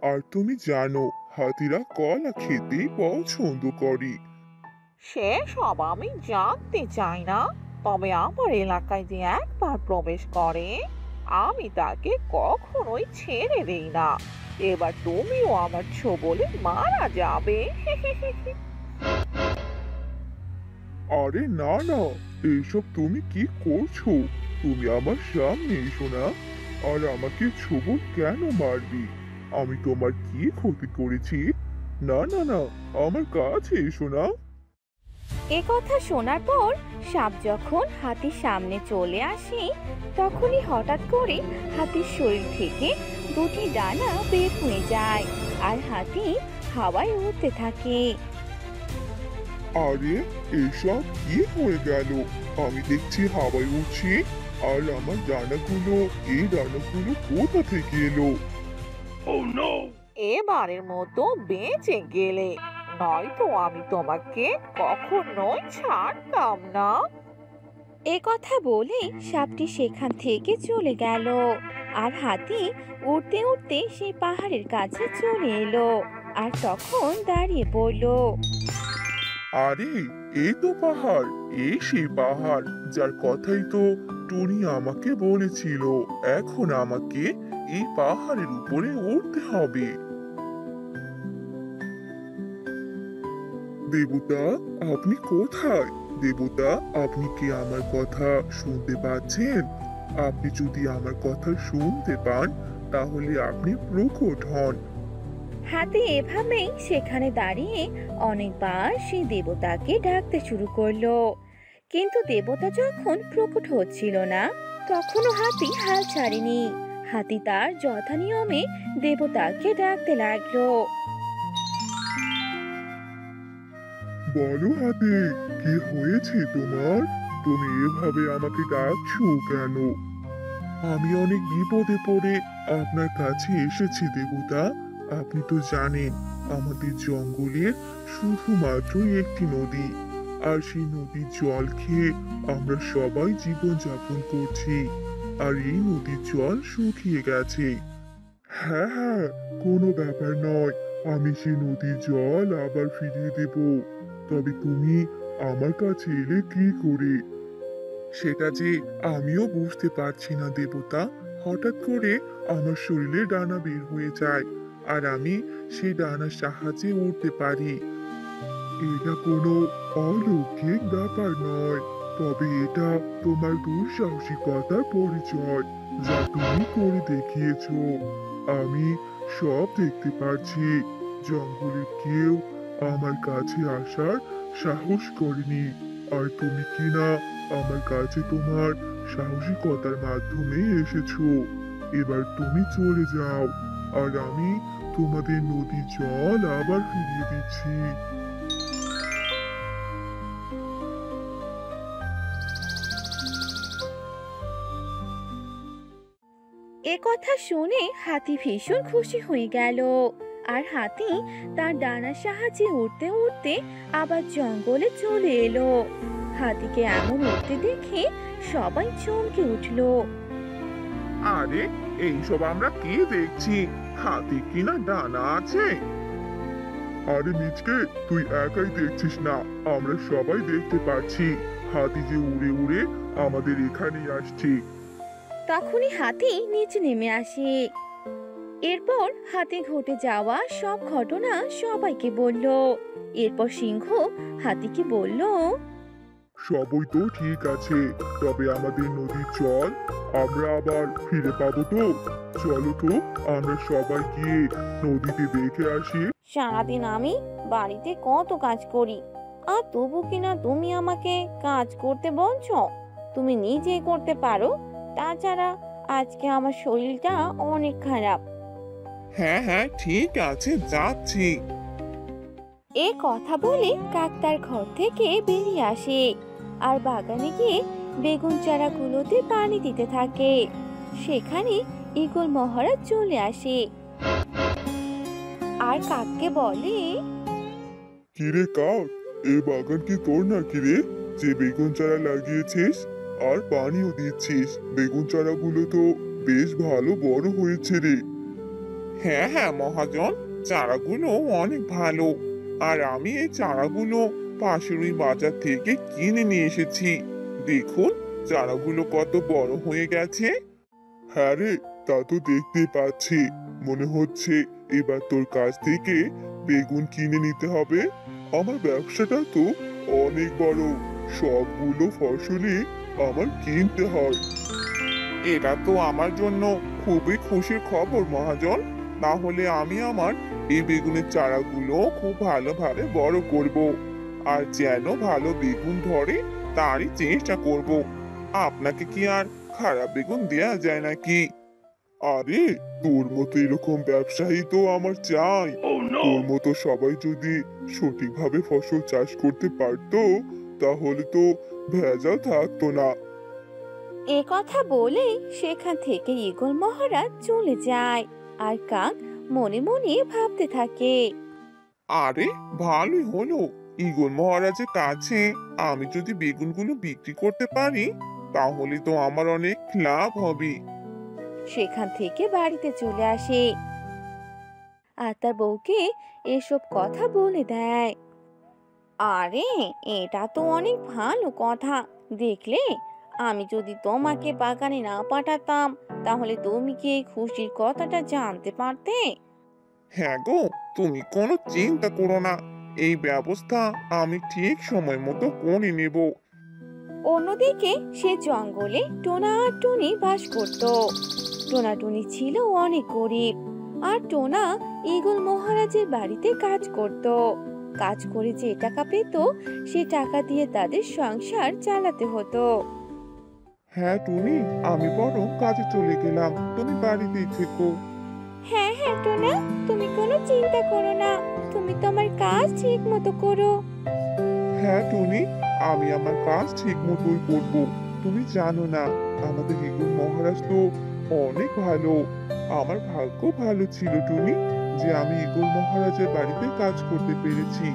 আর তুমি জানো হাতিরা কলা খেতেই পছন্দ করে। সেসব আমি জানতে চাই না, তবে আমার এলাকায় যে একবার প্রবেশ করে আমি তাকে কখনোই ছেড়ে দেই না। এবার তুমিও আমার ছোবলে মারা যাবে। আরে না না, এইসব তুমি কি করছো? তুমি আমার সামনে এসো না, আর আমাকে ছোবল কেন মারবি? আমি তোমার কি ক্ষতি করেছি? না না না, আমার কাছে এসো না। এ কথা শোনার পর সাপ যখন হাতির সামনে চলে আসে, তখনই হঠাৎ করে হাতির শরীর থেকে দুটি ডানা বের হয়ে যায়, আর হাতি হাওয়ায় উড়তে থাকে। আরে, এসব কি হয়ে গেল? আমি দেখছি হাওয়ায় উঠছি, আর আমার এই ডানাগুলো কোথা থেকে এলো? এবারের মতো বেঁচে গেলে, নয়তো আমি তোমাকে কখনোই ছাড়তাম না। এ কথা বলে সাপটি সেখান থেকে চলে গেল। আর হাতি উড়তে উড়তে সেই পাহাড়ের কাছে চলে এলো আর তখন দাঁড়িয়ে পড়ল। আরে এই তো পাহাড়, এই সেই পাহাড় যার কথাই তো টুনি আমাকে বলেছিল। এখন আমাকে এই পাহাড়ের উপরে উঠতে হবে। দেবতা, আপনি কোথায়? দেবতা, আপনি কি আমার কথা শুনতে পাচ্ছেন? আপনি যদি আমার কথা শুনতে পান তাহলে আপনি প্রকট হন। হাতি এভাবেই সেখানে দাঁড়িয়ে অনেকবার সেই দেবতাকে ডাকতে শুরু করলো, কিন্তু দেবতা যখন প্রকট হচ্ছিল না তখনও হাতি হাল ছাড়েনি। হাতি তার যথা নিয়মে দেবতাকে ডাকতে লাগলো। বলো হাতে, কি হয়েছে তোমার? তুমি এভাবে আমাকে ডাকছো কেন? আমি অনেক বিপদে পড়ে আপনার কাছে এসেছি দেবতা। আপনি তো জানেন আমাদের জঙ্গলে শুধুমাত্র একটি নদী, আর সেই নদীর জল খেয়ে আমরা সবাই জীবন যাপন করছি। আর এই নদীর জল শুকিয়ে গেছে। হ্যাঁ হ্যাঁ, কোনো ব্যাপার নয়, আমি সেই নদীর জল আবার ফিরিয়ে দেব। তবে তুমি আমার কাছে এলে কি করে? সেটা যে আমিও বুঝতে পারছি না দেবতা। হঠাৎ করে আমার শরীরে ডানা বের হয়ে যায় আর আমি সেই ডানার সাহায্যে উড়তে পারি। এটা কোনো অলৌকিক ব্যাপার নয়, তবে এটা তোমার দুঃসাহসিকতার পরিচয় যা তুমি করে দেখিয়েছো। আমি সব দেখতে পাচ্ছি। জঙ্গলের কেউ আমার কাছে আসার সাহস করেনি, আর তুমি কিনা আমার কাছে তোমার সাহসিকতার মাধ্যমে এসেছো। এবার তুমি চলে যাও, আর আমি তোমাদের নদীর জল আবার ফিরিয়ে দিচ্ছি। এ কথা শুনে হাতি ভীষণ খুশি হয়ে গেল। আর হাতি তার ডানার সাহায্যে উড়তে উড়তে আবার জঙ্গলে চলে এলো। হাতিকে এমন উড়তে দেখে সবাই চমকে উঠলো। আরে এইসব আমরা কি দেখছি? হাতি কিনা ডানা আছে? আরে মিচকে, তুই একাই দেখছিস না, আমরা সবাই দেখতে পাচ্ছি। হাতি যে উড়ে উড়ে আমাদের এখানে আসছে। তখনই হাতি নিচে নেমে আসে। এরপর হাতি ঘটে যাওয়া সব ঘটনা সবাইকে বলল। এরপর সিংহ হাতিকে বলল, সবই তো ঠিক আছে, তবে আমাদের নদীর জল আমরা আবার ফিরে পাবো তো? চলো তো আমরা সবাই গিয়ে নদীতে দেখে আসি। সারাদিন আমি বাড়িতে কত কাজ করি, আর তবু কিনা তুমি আমাকে কাজ করতে বলছো? তুমি নিজেই করতে পারো। তাছাড়া আজকে আমার শরীরটা অনেক খারাপ। হ্যাঁ হ্যাঁ, ঠিক আছে, যাচ্ছি। এ কথা বলে কাক তার ঘর থেকে বেরিয়ে আসে আর বাগানে গিয়ে বেগুন চারাগুলোতে পানি দিতে থাকে। সেখানে ঈগল মহারাজ চলে আসে আর কাককে বলে, কিরে কাক, এই বাগান কি তোর নাকি রে, যে বেগুন চারা লাগিয়েছিস আর পানিও দিচ্ছিস? বেগুন চারাগুলো তো বেশ ভালো বড় হয়েছে রে। হ্যাঁ হ্যাঁ মহাজন, চারাগুলো অনেক ভালো। আর আমি এই চারাগুলো পাশের ওই বাজার থেকে কিনে নিয়ে এসেছি। দেখুন চারাগুলো কত বড় হয়ে গেছে। হ্যাঁ রে, তা তো দেখতে পাচ্ছি। মনে হচ্ছে এবার তোর কাছ থেকে বেগুন কিনে নিতে হবে। আমার ব্যবসাটা তো অনেক বড়, সবগুলো ফসলই আমার কিনতে হয়। এটা তো আমার জন্য খুবই খুশির খবর মহাজন। তাহলে আমি আমার এই বেগুনের চারাগুলো খুব ভালোভাবে বড় করব, আর যেন ভালো বেগুন ধরে তারই চেষ্টা করব। আপনাকে কি আর খারাপ বেগুন দেয়া যায় নাকি? আরে, তোর মতো এরকম ব্যবসায়ী তো আমার চাই। তোর মতো সবাই যদি সঠিকভাবে ফসল চাষ করতে পারতো তাহলে তো ভেজাল থাকতো না। এ কথা বলে সেখান থেকে ঈগল মহারাজ চলে যায় আর কাক মনে মনে ভাবতে থাকে। আরে ভালোই হলো, ঈগল মহারাজের কাছে আমি যদি বেগুনগুলো বিক্রি করতে পারি তাহলে তো আমার অনেক লাভ হবে। সেখান থেকে বাড়িতে চলে আসে আর তার বউকে এসব কথা বলে দেয়। আরে, এটা তো অনেক ভালো কথা। দেখলে, আমি যদি তোমাকে বাগানে না পাঠাতাম তাহলে তুমি কি এই খুশির কথাটা জানতে পারতে? হ্যাঁ গো, তুমি কোনো চিন্তা করো না, এই ব্যবস্থা আমি ঠিক সময় মতো করে নেব। অন্যদিকে সে জঙ্গলে টোনা আর টুনি বাস করত। টোনা টুনি ছিল অনেক গরিব, আর টোনা ঈগল মহারাজের বাড়িতে কাজ করত। কাজ করে যে টাকা পেত সে টাকা দিয়ে তাদের সংসার চালাতে হতো। হ্যাঁ টুনি, আমি বরং কাজে চলে গেলাম, তুমি বাড়িতেই থেকো। হ্যাঁ হ্যাঁ টোনা, তুমি কোনো চিন্তা করো না, তুমি তোমার কাজ ঠিক মতো করো। হ্যাঁ টুনি, আমি আমার কাজ ঠিক মতোই করবো। তুমি জানো না, আমাদের ঈগল মহারাজ তো অনেক ভালো। আমার ভাগ্য ভালো ছিল টুনি, যে আমি ঈগল মহারাজের বাড়িতে কাজ করতে পেরেছি।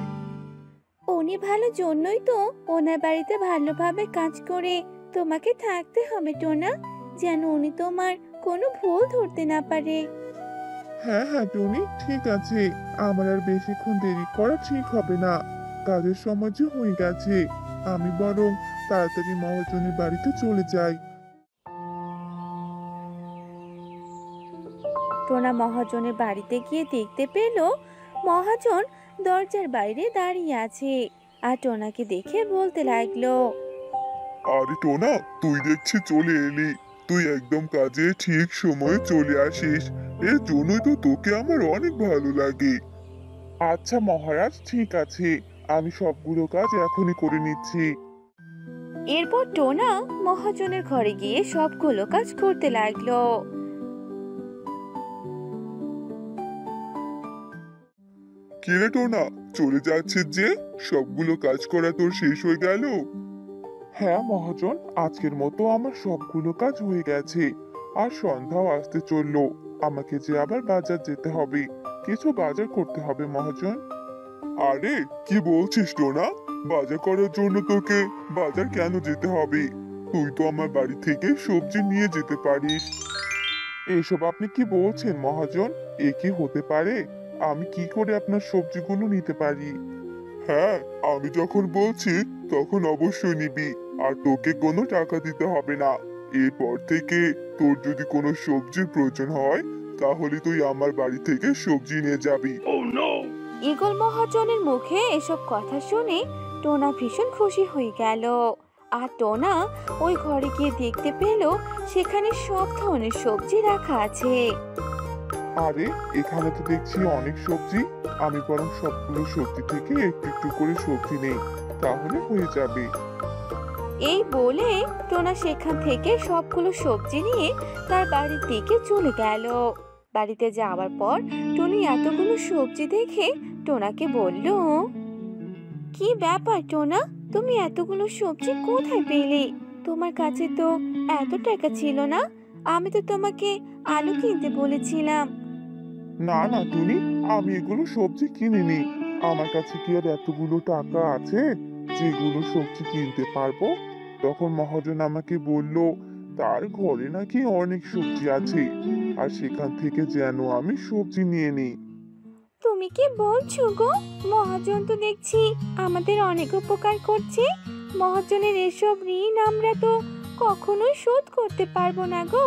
উনি ভালো জন্যই তো ওনার বাড়িতে ভালোভাবে কাজ করে তোমাকে থাকতে হবে টোনা, যেন উনি তোমার কোনো ভুল ধরতে না পারে। হ্যাঁ হ্যাঁ টুনি, ঠিক আছে, আমার আর বেশিক্ষণ দেরি করা ঠিক হবে না। কাজের সময় যে হয়ে গেছে, আমি বরং তাড়াতাড়ি মহাজনের বাড়িতে চলে যাই। টোনা মহাজনের বাড়িতে গিয়ে দেখতে পেল মহাজন দরজার বাইরে দাঁড়িয়ে আছে আর টোনাকে দেখে বলতে লাগলো, আরে টোনা, তুই দেখছি চলে এলি। তুই একদম কাজে ঠিক সময়ে চলে আসিস, এর জন্যই তো তোকে আমার অনেক ভালো লাগে। আচ্ছা মহারাজ, ঠিক আছে, আমি সবগুলো কাজ এখনই করে নিচ্ছি। এরপর টোনা মহাজনের ঘরে গিয়ে সবগুলো কাজ করতে লাগলো। কিরে টোনা, চলে যাচ্ছিস যে? সবগুলো কাজ করা তোর শেষ হয়ে গেল? হ্যাঁ মহাজন, আজকের মতো আমার সবগুলো কাজ হয়ে গেছে। আর সন্ধ্যাও আসতে চললো, আমাকে যে আবার বাজার যেতে হবে, কিছু বাজার করতে হবে মহাজন। আরে কি বলছিস টোনা? বাজার করার জন্য তোকে বাজার কেন যেতে হবে? তুই তো আমার বাড়ি থেকে সবজি নিয়ে যেতে পারিস। এইসব আপনি কি বলছেন মহাজন? এ কি হতে পারে? আমি কি করে আপনার সবজিগুলো নিতে পারি? হ্যাঁ, আমি যখন বলছি তখন অবশ্যই নিবি, আর তোকে কোনো টাকা দিতে হবে না। এরপর থেকে তোর যদি কোনো সবজির প্রয়োজন হয় তাহলে তুই আমার বাড়ি থেকে সবজি নিয়ে যাবি। ঈগল মহাজনের মুখে এসব কথা শুনে টোনা ভীষণ খুশি হয়ে গেল। আর টোনা ওই ঘরে গিয়ে দেখতে পেল সেখানে সব ধরনের সবজি রাখা আছে। আরে, এখানে তো দেখছি অনেক সবজি। আমি বরং সবগুলো সবজি থেকে একটু একটু করে সবজি নেই, তাহলে হয়ে যাবে। এই বলে টোনা সেখান থেকে সবগুলো সবজি নিয়ে তার বাড়ির দিকে চলে গেল। বাড়িতে যাওয়ার পর টুনি এতগুলো সবজি দেখে টোনাকে বলল, কি ব্যাপার টোনা, তুমি এতগুলো সবজি কোথায় পেলে? তোমার কাছে তো এত টাকা ছিল না, আমি তো তোমাকে আলু কিনতে বলেছিলাম। না না টুনি, আমি এগুলো সবজি কিনিনি। আমার কাছে কি আর এতগুলো টাকা আছে যেগুলো সবজি কিনতে পারবো? তখন মহাজন আমাকে বলল তার ঘরে নাকি অনেক সবজি আছে, আর সেখান থেকে যেন আমি সবজি নিয়ে নিই। তুমি কি বলছো গো? মহাজন তো দেখছি আমাদের অনেক উপকার করছে। মহাজনের এসব ঋণ আমরা তো কখনোই শোধ করতে পারবো না গো।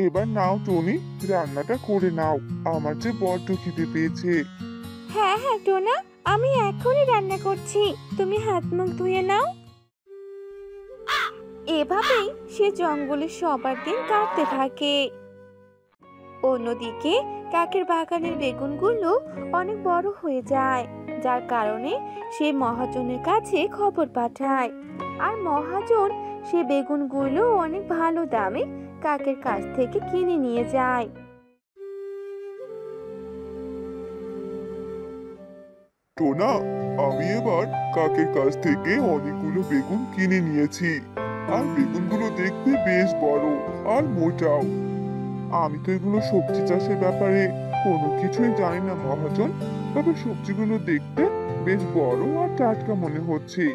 এবার নাও টুনি, রান্নাটা করে নাও, আমার যে বড্ড খিদে পেয়েছে। হ্যাঁ হ্যাঁ টোনা, আমি এখনই রান্না করছি, তুমি হাত মুখ ধুয়ে নাও। এভাবেই সে জঙ্গলে সবার দিন কাটতে থাকে। অন্যদিকে কাকের বাগানের বেগুনগুলো অনেক বড় হয়ে যায়, যার কারণে সে মহাজনের কাছে খবর পাঠায়। আর মহাজন সে বেগুনগুলো অনেক ভালো দামে কাকের কাছ থেকে কিনে নিয়ে যায়। টোনা, আমি এবার কাকের কাছ থেকে অনেকগুলো বেগুন কিনে নিয়েছি, আর বেগুনগুলো দেখতে বেশ বড় আর মোটাও। আমি তো এগুলো সবজি চাষের ব্যাপারে কোনো কিছুই জানি না মহাজন, তবে সবজিগুলো দেখতে বেশ বড় আর টাটকা মনে হচ্ছে।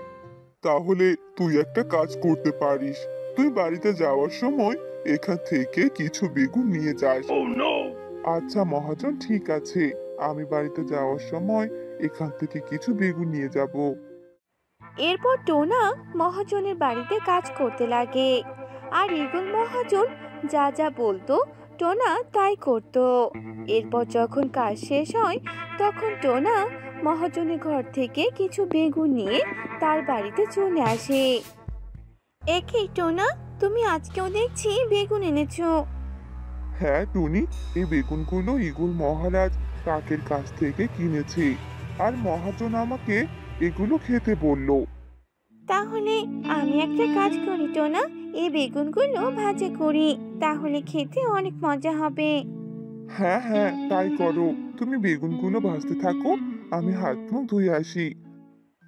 তাহলে তুই একটা কাজ করতে পারিস, তুই বাড়িতে যাওয়ার সময় এখান থেকে কিছু বেগুন নিয়ে যাস। আচ্ছা মহাজন, ঠিক আছে, আমি বাড়িতে যাওয়ার সময় এখান থেকে কিছু বেগুন নিয়ে যাব। এরপর টোনা মহাজনের বাড়িতে কাজ করতে লাগে, আর ঈগল মহাজন যা যা বলতো টোনা তাই করত। এরপর যখন কাজ শেষ হয় তখন টোনা মহাজনের ঘর থেকে কিছু বেগুন নিয়ে তার বাড়িতে চলে আসে। একে টোনা, তুমি আজকেও দেখছি বেগুন এনেছো। হ্যাঁ টুনি, এই বেগুনগুলো ঈগল মহারাজ কাকের কাছ থেকে কিনেছে, আর মহাজন আমাকে এগুলো খেতে বললো। তাহলে আমি একটা কাজ করি টোনা, এই বেগুনগুলো ভাজা করি, তাহলে খেতে অনেক মজা হবে। হ্যাঁ হ্যাঁ, তাই করো, তুমি বেগুনগুলো ভাজতে থাকো, আমি হাত মুখ ধুয়ে আসি।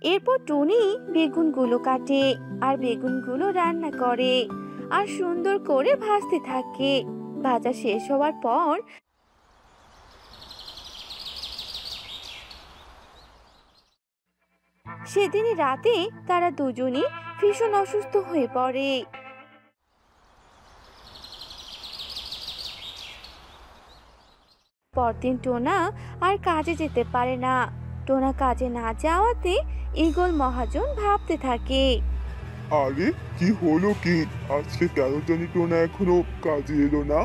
এরপর টুনি বেগুনগুলো কাটে আর বেগুনগুলো রান্না করে আর সুন্দর করে ভাজতে থাকে। ভাজা শেষ হওয়ার পর সেদিনই রাতে তারা দুজনই ভীষণ অসুস্থ হয়ে পড়ে। পরদিন টোনা আর কাজে যেতে পারে না। টোনা কাজে না যাওয়াতে ঈগল মহাজন ভাবতে থাকে। আরে কি হলো কি, আজকে কেন জানি টোনা এখনো কাজে এলো না।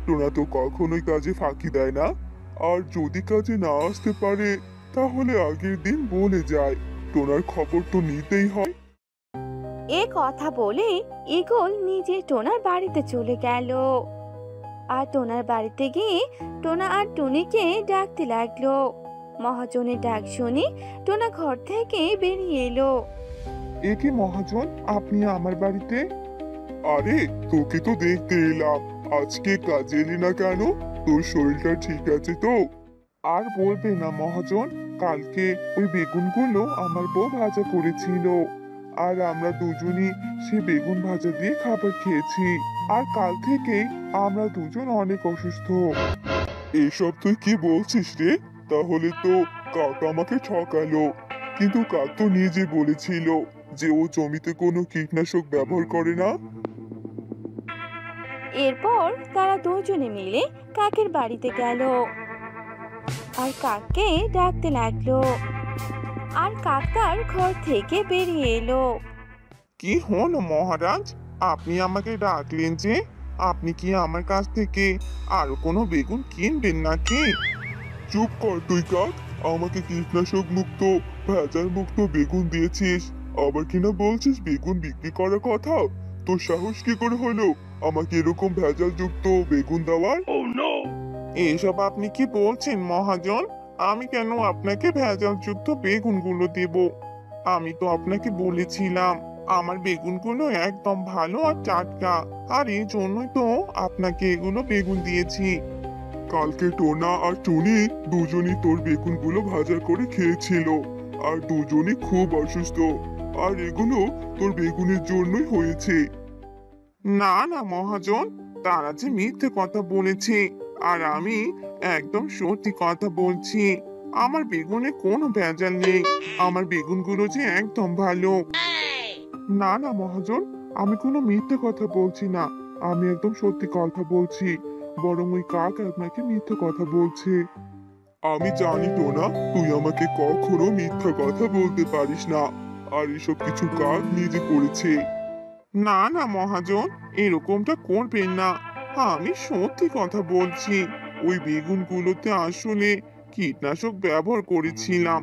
টোনা তো কখনোই কাজে ফাঁকি দেয় না, আর যদি কাজে না আসতে পারে তাহলে আগের দিন বলে যায়। টোনার খবর তো নিতেই হয়। এ কথা বলে ঈগল নিজে টোনার বাড়িতে চলে গেল, আর টোনার বাড়িতে গিয়ে টোনা আর টুনিকে ডাকতে লাগলো। মহাজনের ডাক শুনে টোনা ঘর থেকে বেরিয়ে এলো। এ কি মহাজন, আপনি আমার বাড়িতে? আরে তোকে তো দেখতে এলাম, আজকে কাজে এলি না কেন? তোর শরীরটা ঠিক আছে তো? আর বলবে না মহাজন, কালকে ওই বেগুনগুলো আমার বউ ভাজা করেছিল, আর আমরা দুজনই সে বেগুন ভাজা দিয়ে খাবার খেয়েছি, আর কাল থেকে আমরা দুজন অনেক অসুস্থ। এসব তুই কি বলছিস রে? তাহলে তো কাক আমাকে ঠকালো, কিন্তু কাক তো নিজে বলেছিল যে ও জমিতে কোনো কীটনাশক ব্যবহার করে না। এরপর তারা দুজনে মিলে কাকের বাড়িতে গেল আর কাককে ডাকতে লাগলো, আর কাক তার ঘর থেকে বেরিয়ে এলো। কি হলো মহারাজ, আপনি আমাকে ডাকলেন যে? আপনি কি আমার কাছ থেকে আরো কোনো বেগুন কিনবেন নাকি? চুপ কর তুই কাক, আমাকে কীটনাশক মুক্ত ভেজাল মুক্ত বেগুন দিয়েছিস, আবার কিনা বলছিস বেগুন বিক্রি করার কথা? তোর সাহস কি করে হলো আমাকে এরকম ভেজাল যুক্ত বেগুন দেওয়ার? এসব আপনি কি বলছেন মহাজন? আমি কেন আপনাকে ভেজাল যুক্ত বেগুনগুলো দেব? আমি তো আপনাকে বলেছিলাম আমার বেগুনগুলো একদম ভালো আর টাটকা, আর এই জন্যই তো আপনাকে এগুলো বেগুন দিয়েছি। কালকে টোনা আর টুনি দুজনই তোর বেগুনগুলো ভাজা করে খেয়েছিল, আর দুজনই খুব অসুস্থ, আর এগুলো তোর বেগুনের জন্যই হয়েছে। না না মহাজন, তারা যে মিথ্যে কথা বলেছে, আর আমি একদম সত্যি কথা বলছি। আমার বেগুনে কোনো ভেজাল নেই, আমার বেগুনগুলো যে একদম ভালো। না না মহাজন, আমি কোনো মিথ্যে কথা বলছি না, আমি একদম সত্যি কথা বলছি, বরং ওই কাক আপনাকে মিথ্যে কথা বলছে। আমি জানি তো না, তুই আমাকে কখনো মিথ্যা কথা বলতে পারিস না, আর এসব কিছু কাক নিজে করেছে। না না মহাজন, এরকমটা করবেন না, আমি সত্যি কথা বলছি। ওই বেগুনগুলোতে আসলে কীটনাশক ব্যবহার করেছিলাম,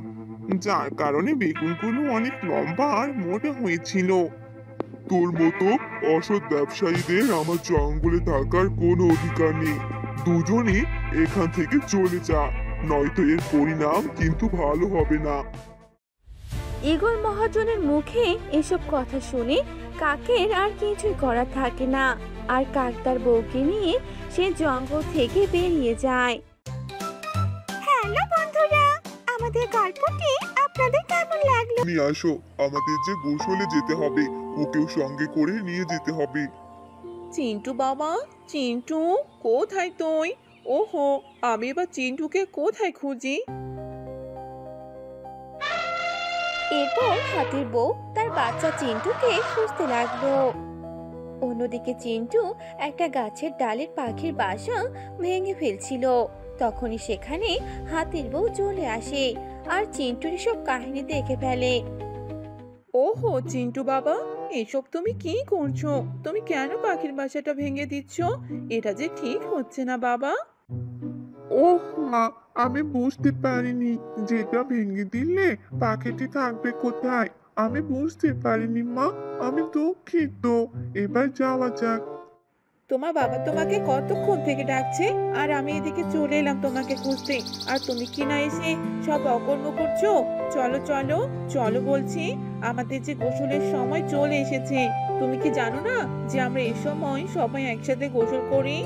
যার কারণে বেগুনগুলো অনেক লম্বা আর মোটা হয়েছিল। তোর মতো অসৎ ব্যবসায়ীদের আমার জঙ্গলে থাকার কোনো অধিকার নেই। দুজনই এখান থেকে চলে যা, নয়তো এর পরিণাম কিন্তু ভালো হবে না। ঈগল মহাজনের মুখে এসব কথা শুনে কাকের আর কিছুই করার থাকে না, আর কাক তার বউকে নিয়ে সে জঙ্গল থেকে বেরিয়ে যায়। হ্যালো বন্ধুরা, আমাদের গল্পটি আপনাদের কেমন লাগলো? নিয়ে আসো, আমাদের যে গোসলে যেতে হবে, ওকেও সঙ্গে করে নিয়ে যেতে হবে। চিন্টু বাবা, চিন্টু কোথায় তুই? ওহো, আমি এবার চিন্টুকে কোথায় খুঁজি? এরপর হাতির বউ তার বাচ্চা চিন্টুকে খুঁজতে লাগলো। অন্যদিকে চিন্টু একটা গাছের ডালের পাখির বাসা ভেঙে ফেলছিল। তখনই সেখানে হাতির বউ চলে আসে আর চিন্টুর সব কাহিনী দেখে ফেলে। ওহো চিন্টু বাবা, এসব তুমি কি করছো? তুমি কেন পাখির বাসাটা ভেঙে দিচ্ছ? এটা যে ঠিক হচ্ছে না বাবা। ওহ মা, আমি বুঝতে পারিনি যেটা ভেঙে দিলে পাখিটি থাকবে কোথায়। আমি বুঝতে পারিনি মা, আমি দুঃখিত। এবার যাওয়া যাক। তোমার বাবা তোমাকে কতক্ষণ থেকে ডাকছে, আর আমি এদিকে চলে এলাম তোমাকে খুঁজতে, আর তুমি কি না এসে সব অকর্ম করছো। চলো চলো চলো বলছি, আমাদের যে গোসলের সময় চলে এসেছে। তুমি কি জানো না যে আমরা এই সময় সবাই একসাথে গোসল করি?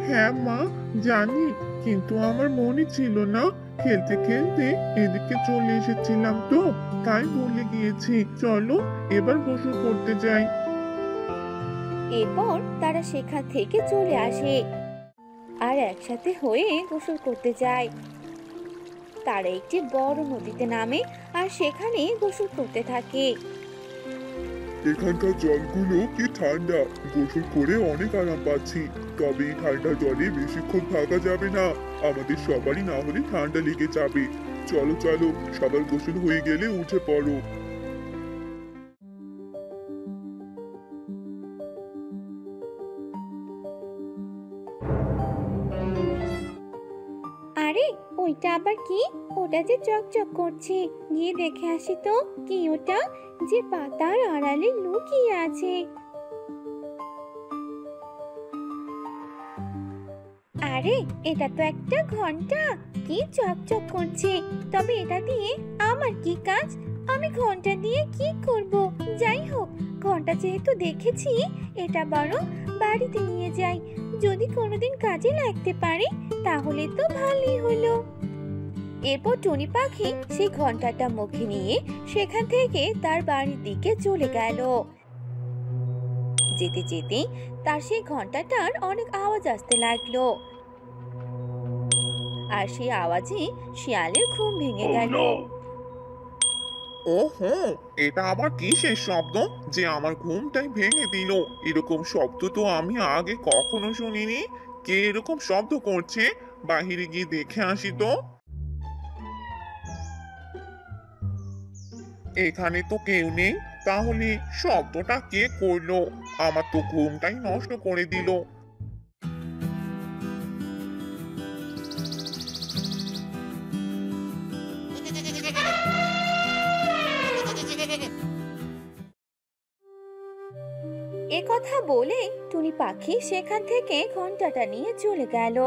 হ্যাঁ মা, জানি, কিন্তু আমার মনে ছিল না। খেলতে খেলতে এদিকে চলে এসেছিলাম তো, তাই ভুলে গিয়েছি। চলো এবার গোসল করতে যাই। এরপর তারা সেখান থেকে চলে আসে আর একসাথে হয়ে গোসল করতে যায়। তারা একটি বড় নদীতে নামে আর সেখানে গোসল করতে থাকে। এখানকার জলগুলো কি ঠান্ডা, গোসল করে অনেক আরাম পাচ্ছি। তবে এই ঠান্ডা জলে বেশিক্ষণ থাকা যাবে না, আমাদের সবারই না হলে ঠান্ডা লেগে যাবে। চলো চলো, সবার গোসল হয়ে গেলে উঠে পড়ো। আরে ওইটা আবার কি? ওটা যে চকচক করছে, গিয়ে দেখে আসি তো কি ওটা, যে পাতার আড়ালে লুকিয়ে আছে। আরে এটা তো একটা ঘন্টা, কি চকচক করছে। তবে এটা দিয়ে আমার কি কাজ? আমি ঘন্টা দিয়ে কি করব? যাই হোক, ঘন্টা যেহেতু দেখেছি, এটা বরং বাড়িতে নিয়ে যাই। যদি কোনোদিন কাজে লাগতে পারে তাহলে তো ভালোই হলো। এরপর টুনি পাখি সেই ঘন্টাটা মুখে নিয়ে সেখান থেকে তার বাড়ির দিকে চলে গেল। যেতে যেতে তার সেই ঘন্টাটার অনেক আওয়াজ আসতে লাগলো, আর সেই আওয়াজে শিয়ালের ঘুম ভেঙে গেল। ওহো, এটা আবার কিসের শব্দ যে আমার ঘুমটাই ভেঙে দিল? এরকম শব্দ তো আমি আগে কখনো শুনিনি। কে এরকম শব্দ করছে? বাহিরে গিয়ে দেখে আসি তো। এখানে তো কেউ নেই, তাহলে শব্দটা কে করলো? আমার তো ঘুমটাই নষ্ট করে দিল। এ কথা বলে টুনি পাখি সেখান থেকে ঘন্টাটা নিয়ে চলে গেল।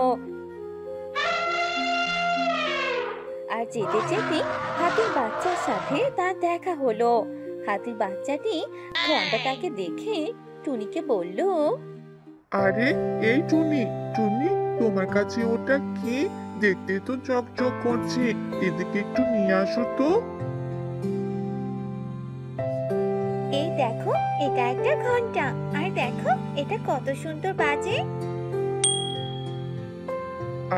আর যেতে যেতে হাতির বাচ্চার সাথে তার দেখা হলো। হাতির বাচ্চাটি ঘন্টাটাকে দেখে টুনিকে বলল, আরে এই টুনি, টুনি, তোমার কাছে ওটা কি? দেখতে তো চকচক করছে, এদিকে একটু নিয়ে আসো তো। এই দেখো, এটা একটা ঘন্টা, আর দেখো এটা কত সুন্দর বাজে।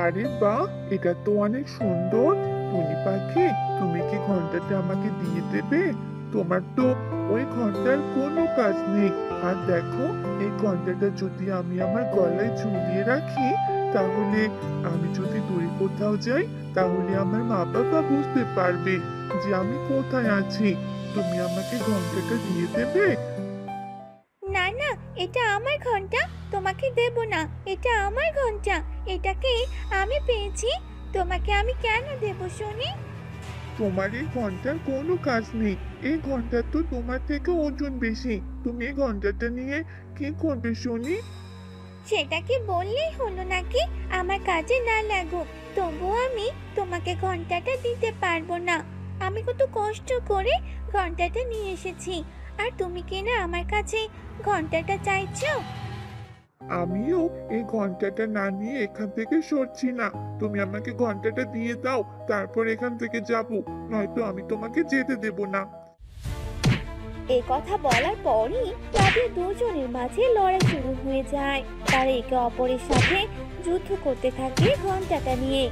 আরে বাহ, এটা তো অনেক সুন্দর। টুনি পাখি, তুমি কি ঘন্টাটা আমাকে দিয়ে দেবে? তোমার তো ওই ঘন্টার কোনো কাজ নেই। আর দেখো, এই ঘন্টাটা যদি আমি আমার গলায় ঝুলিয়ে রাখি, তাহলে আমি যদি দূরে কোথাও যাই, তাহলে আমার মা বাবা বুঝতে পারবে যে আমি কোথায় আছি। তুমি আমাকে ঘন্টাটা দিয়ে দেবে? না না, এটা আমার ঘন্টা, তোমাকে দেব না। এটা আমার ঘন্টা, এটাকে আমি পেয়েছি, তোমাকে আমি কেন দেব শুনি? তোমার এই ঘন্টার কোনো কাজ নেই। এই ঘন্টার তো তোমার থেকে ওজন বেশি। তুমি এই ঘন্টাটা নিয়ে কি করবে শুনি? সেটা কি বললেই হলো নাকি? আমার কাজে না লাগুক, তবুও আমি তোমাকে ঘন্টাটা দিতে পারবো না। আমি কত কষ্ট করে ঘন্টাটা নিয়ে এসেছি, আর তুমি কি না আমার কাছে ঘন্টাটা চাইছো? আমিও এই ঘন্টাটা না নিয়ে এখান থেকে সরছি না। তুমি আমাকে ঘন্টাটা দিয়ে দাও, তারপর এখান থেকে যাব, নয়তো আমি তোমাকে যেতে দেব না। এই কথা বলার পরই তাদের দুজনের মাঝে লড়াই শুরু হয়ে যায়। তারা একে অপরের সাথে যুদ্ধ করতে থাকে ঘন্টাটা নিয়ে।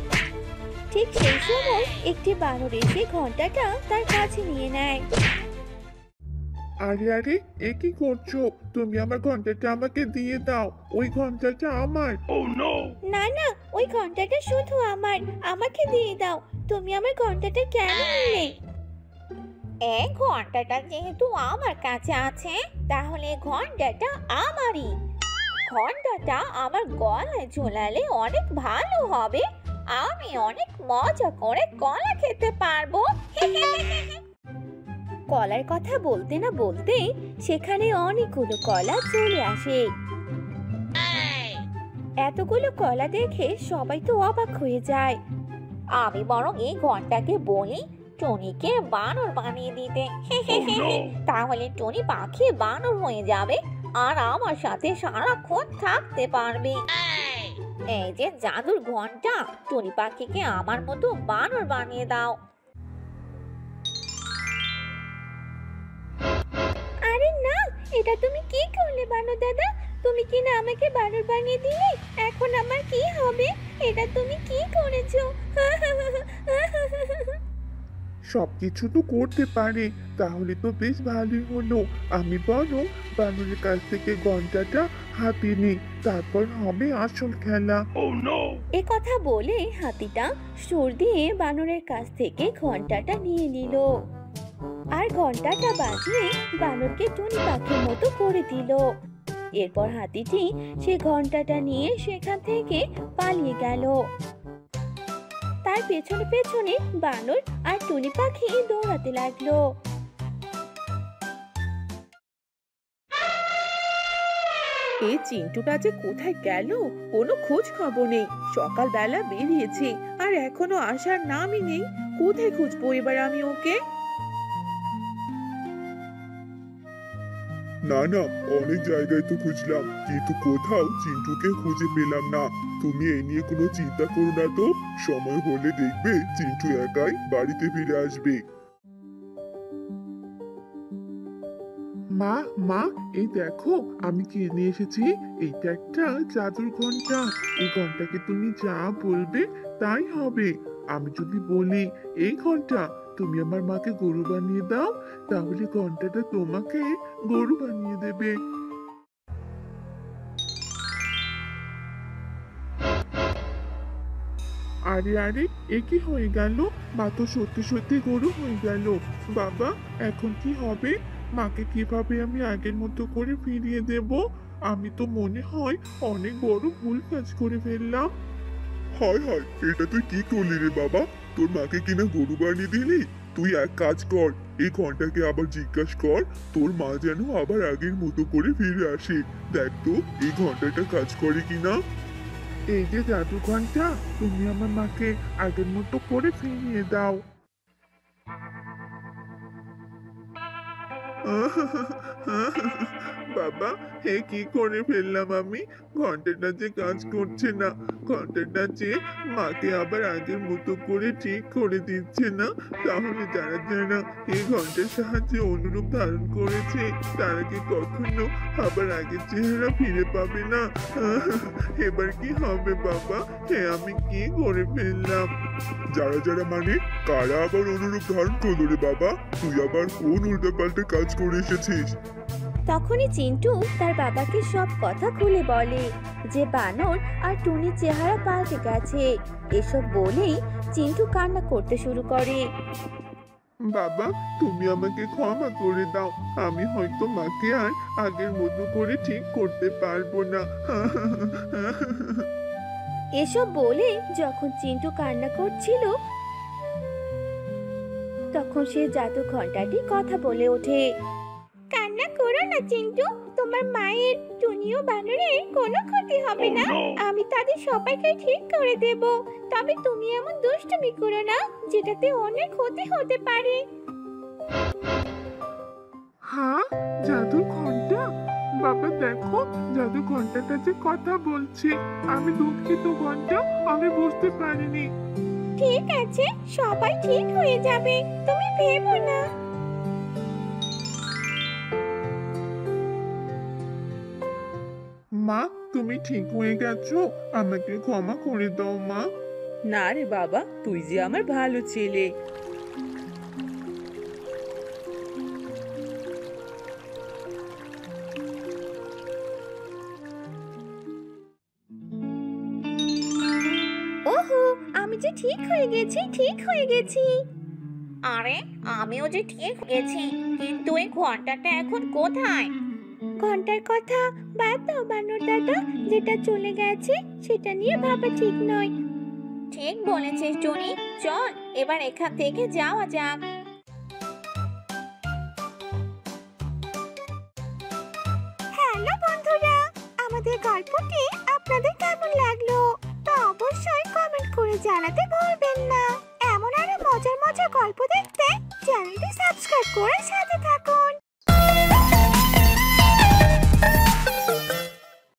ঠিক সেই সময় একটি বানর এসে ঘন্টাটা তার কাছে নিয়ে নেয়। আরে আরে, এ কি করছো? তুমি আমার ঘন্টাটা আমাকে দিয়ে দাও, ওই ঘন্টাটা আমার। না না, ওই ঘন্টাটা শুধু আমার, আমাকে দিয়ে দাও। তুমি আমার ঘন্টাটা কেন নিলে? এই ঘন্টাটা যেহেতু আমার কাছে আছে, তাহলে ঘন্টাটা আমারই। ঘন্টাটা আমার গলায় ঝোলালে অনেক ভালো হবে। আমি অনেক মজা করে কলা খেতে পারবো। কলার কথা বলতে না বলতে সেখানে অনেকগুলো কলা চলে আসে। এতগুলো কলা দেখে সবাই তো অবাক হয়ে যায়। আমি বরং এই ঘন্টাকে বলি টুনিকে বানর বানিয়ে দিতে। তাহলে টুনি পাখি বানর হয়ে যাবে আর আমার সাথে সারাক্ষণ থাকতে পারবে। এই যে জাদুর ঘন্টা, টুনি পাখিকে আমার মতো বানর বানিয়ে দাও। আরে না, এটা তুমি কি করলে বানর দাদা? তুমি কি না আমাকে বানর বানিয়ে দিলে? এখন আমার কি হবে? এটা তুমি কি করেছো? সবকিছু তো করতে পারে, তাহলে তো বেশ ভালোই হলো। আমি বরং বানরের কাছ থেকে ঘন্টাটা হাতে নিই, তারপর হবে আসল খেলা। এ কথা বলে হাতিটা সুর দিয়ে বানরের কাছ থেকে ঘন্টাটা নিয়ে নিল আর ঘন্টাটা বাজিয়ে বানরকে টুনি পাখির মতো করে দিল। এরপর হাতিটি সে ঘন্টাটা নিয়ে সেখান থেকে পালিয়ে গেল। তার পেছনে পেছনে বানর আর টুনি পাখি দৌড়াতে লাগলো। এই চিন্টুটা যে কোথায় গেল, কোনো খোঁজ খবর নেই। সকালবেলা বেরিয়েছে আর এখনো আসার নামই নেই। কোথায় খুঁজবো এবার আমি ওকে? না না, অনেক জায়গায় তো খুঁজলাম, কিন্তু কোথাও চিন্টুকে খুঁজে পেলাম না। তুমি এই নিয়ে কোনো চিন্তা করো না তো, সময় হলে দেখবে চিন্টু একাই বাড়িতে ফিরে আসবে। মা মা, এই দেখো আমি কি নিয়ে এসেছি। এইটা একটা জাদুর ঘন্টা। এই ঘন্টাকে তুমি যা বলবে তাই হবে। আমি যদি বলি এই ঘন্টা তুমি আমার মাকে গরু বানিয়ে দাও, তাহলে ঘন্টাটা তোমাকে গরু বানিয়ে দেবে। আরে আরে, এ কি হয়ে গেল? মা তো সত্যি সত্যি গরু হয়ে গেল। বাবা, এখন কি হবে? মাকে কিভাবে আমি আগের মতো করে ফিরিয়ে দেব? আমি তো মনে হয় অনেক বড় ভুল কাজ করে ফেললাম। হায় হায়, এটা তুই কি করলি রে বাবা? তোর মাকে কিনা গরু বানিয়ে দিলি? তুই এক কাজ কর, এই ঘন্টাকে আবার জিজ্ঞাসা কর তোর মা যেন আবার আগের মতো করে ফিরে আসে। দেখ তো এই ঘন্টাটা কাজ করে কিনা। এই যে জাদু ঘন্টা, তুমি আমার মাকে আগের মতো করে ফিরিয়ে দাও। বাবা, হে কি করে ফেললাম আমি? ঘন্টাটা যে কাজ করছে না, ঘন্টাটা যে মাকে আবার আগের মতো করে ঠিক করে দিচ্ছে না। তাহলে যারা যারা এই ঘন্টার সাহায্যে অনুরূপ ধারণ করেছে, তারা কি কখনো আবার আগের চেহারা ফিরে পাবে না? এবার কি হবে বাবা? হে আমি কি করে ফেললাম? যারা যারা মানে কারা আবার অনুরূপ ধারণ করলো রে বাবা? তুই আবার কোন উল্টাপাল্টা কাজ করে এসেছিস? তখনই চিন্টু তার বাবাকে সব কথা খুলে বলে যে বানর আর টুনির চেহারা পাল্টে গেছে। এসব বলেই চিন্টু কান্না করতে শুরু করে। বাবা, তুমি আমাকে ক্ষমা করে দাও। আমি হয়তো মাকে আর আগের মতো করে ঠিক করতে পারবো না। এসব বলে যখন চিন্টু কান্না করছিল, তখন সে জাদু ঘন্টাটি কথা বলে ওঠে। কান্না করো না চিন্টু, তোমার মায়ের টুনি ও বানরের কোনো ক্ষতি হবে না। আমি তাদের সবাইকে ঠিক করে দেব। তবে তুমি এমন দুষ্টুমি করো না যেটাতে অনেক ক্ষতি হতে পারে। হ্যাঁ, জাদু ঘন্টা। বাবা দেখো, জাদু ঘন্টাটা যে কথা বলছে। আমি দুঃখিত ঘন্টা, আমি বুঝতে পারিনি। ঠিক আছে, সবাই ঠিক হয়ে যাবে, তুমি ভেবো না। মা, তুমি ঠিক হয়ে গেছো? আমাকে ক্ষমা করে দাও মা। না রে বাবা, তুই যে আমার ভালো ছেলে। ওহো, আমি যে ঠিক হয়ে গেছি, ঠিক হয়ে গেছি। আরে আমিও যে ঠিক গেছি, কিন্তু এই ঘন্টাটা এখন কোথায়? ঘন্টার কথা বাদ দাও বানর দাদা, যেটা চলে গেছে সেটা নিয়ে ভাবা ঠিক নয়। ঠিক বলেছিস টুনি, চল এবার এখান থেকে যাওয়া যাক। হ্যালো বন্ধুরা, আমাদের গল্পটি আপনাদের কেমন লাগলো তা অবশ্যই কমেন্ট করে জানাতে ভুলবেন না। এমন আরো মজার মজার গল্প দেখতে চ্যানেলটি সাবস্ক্রাইব করে সাথে থাকুন।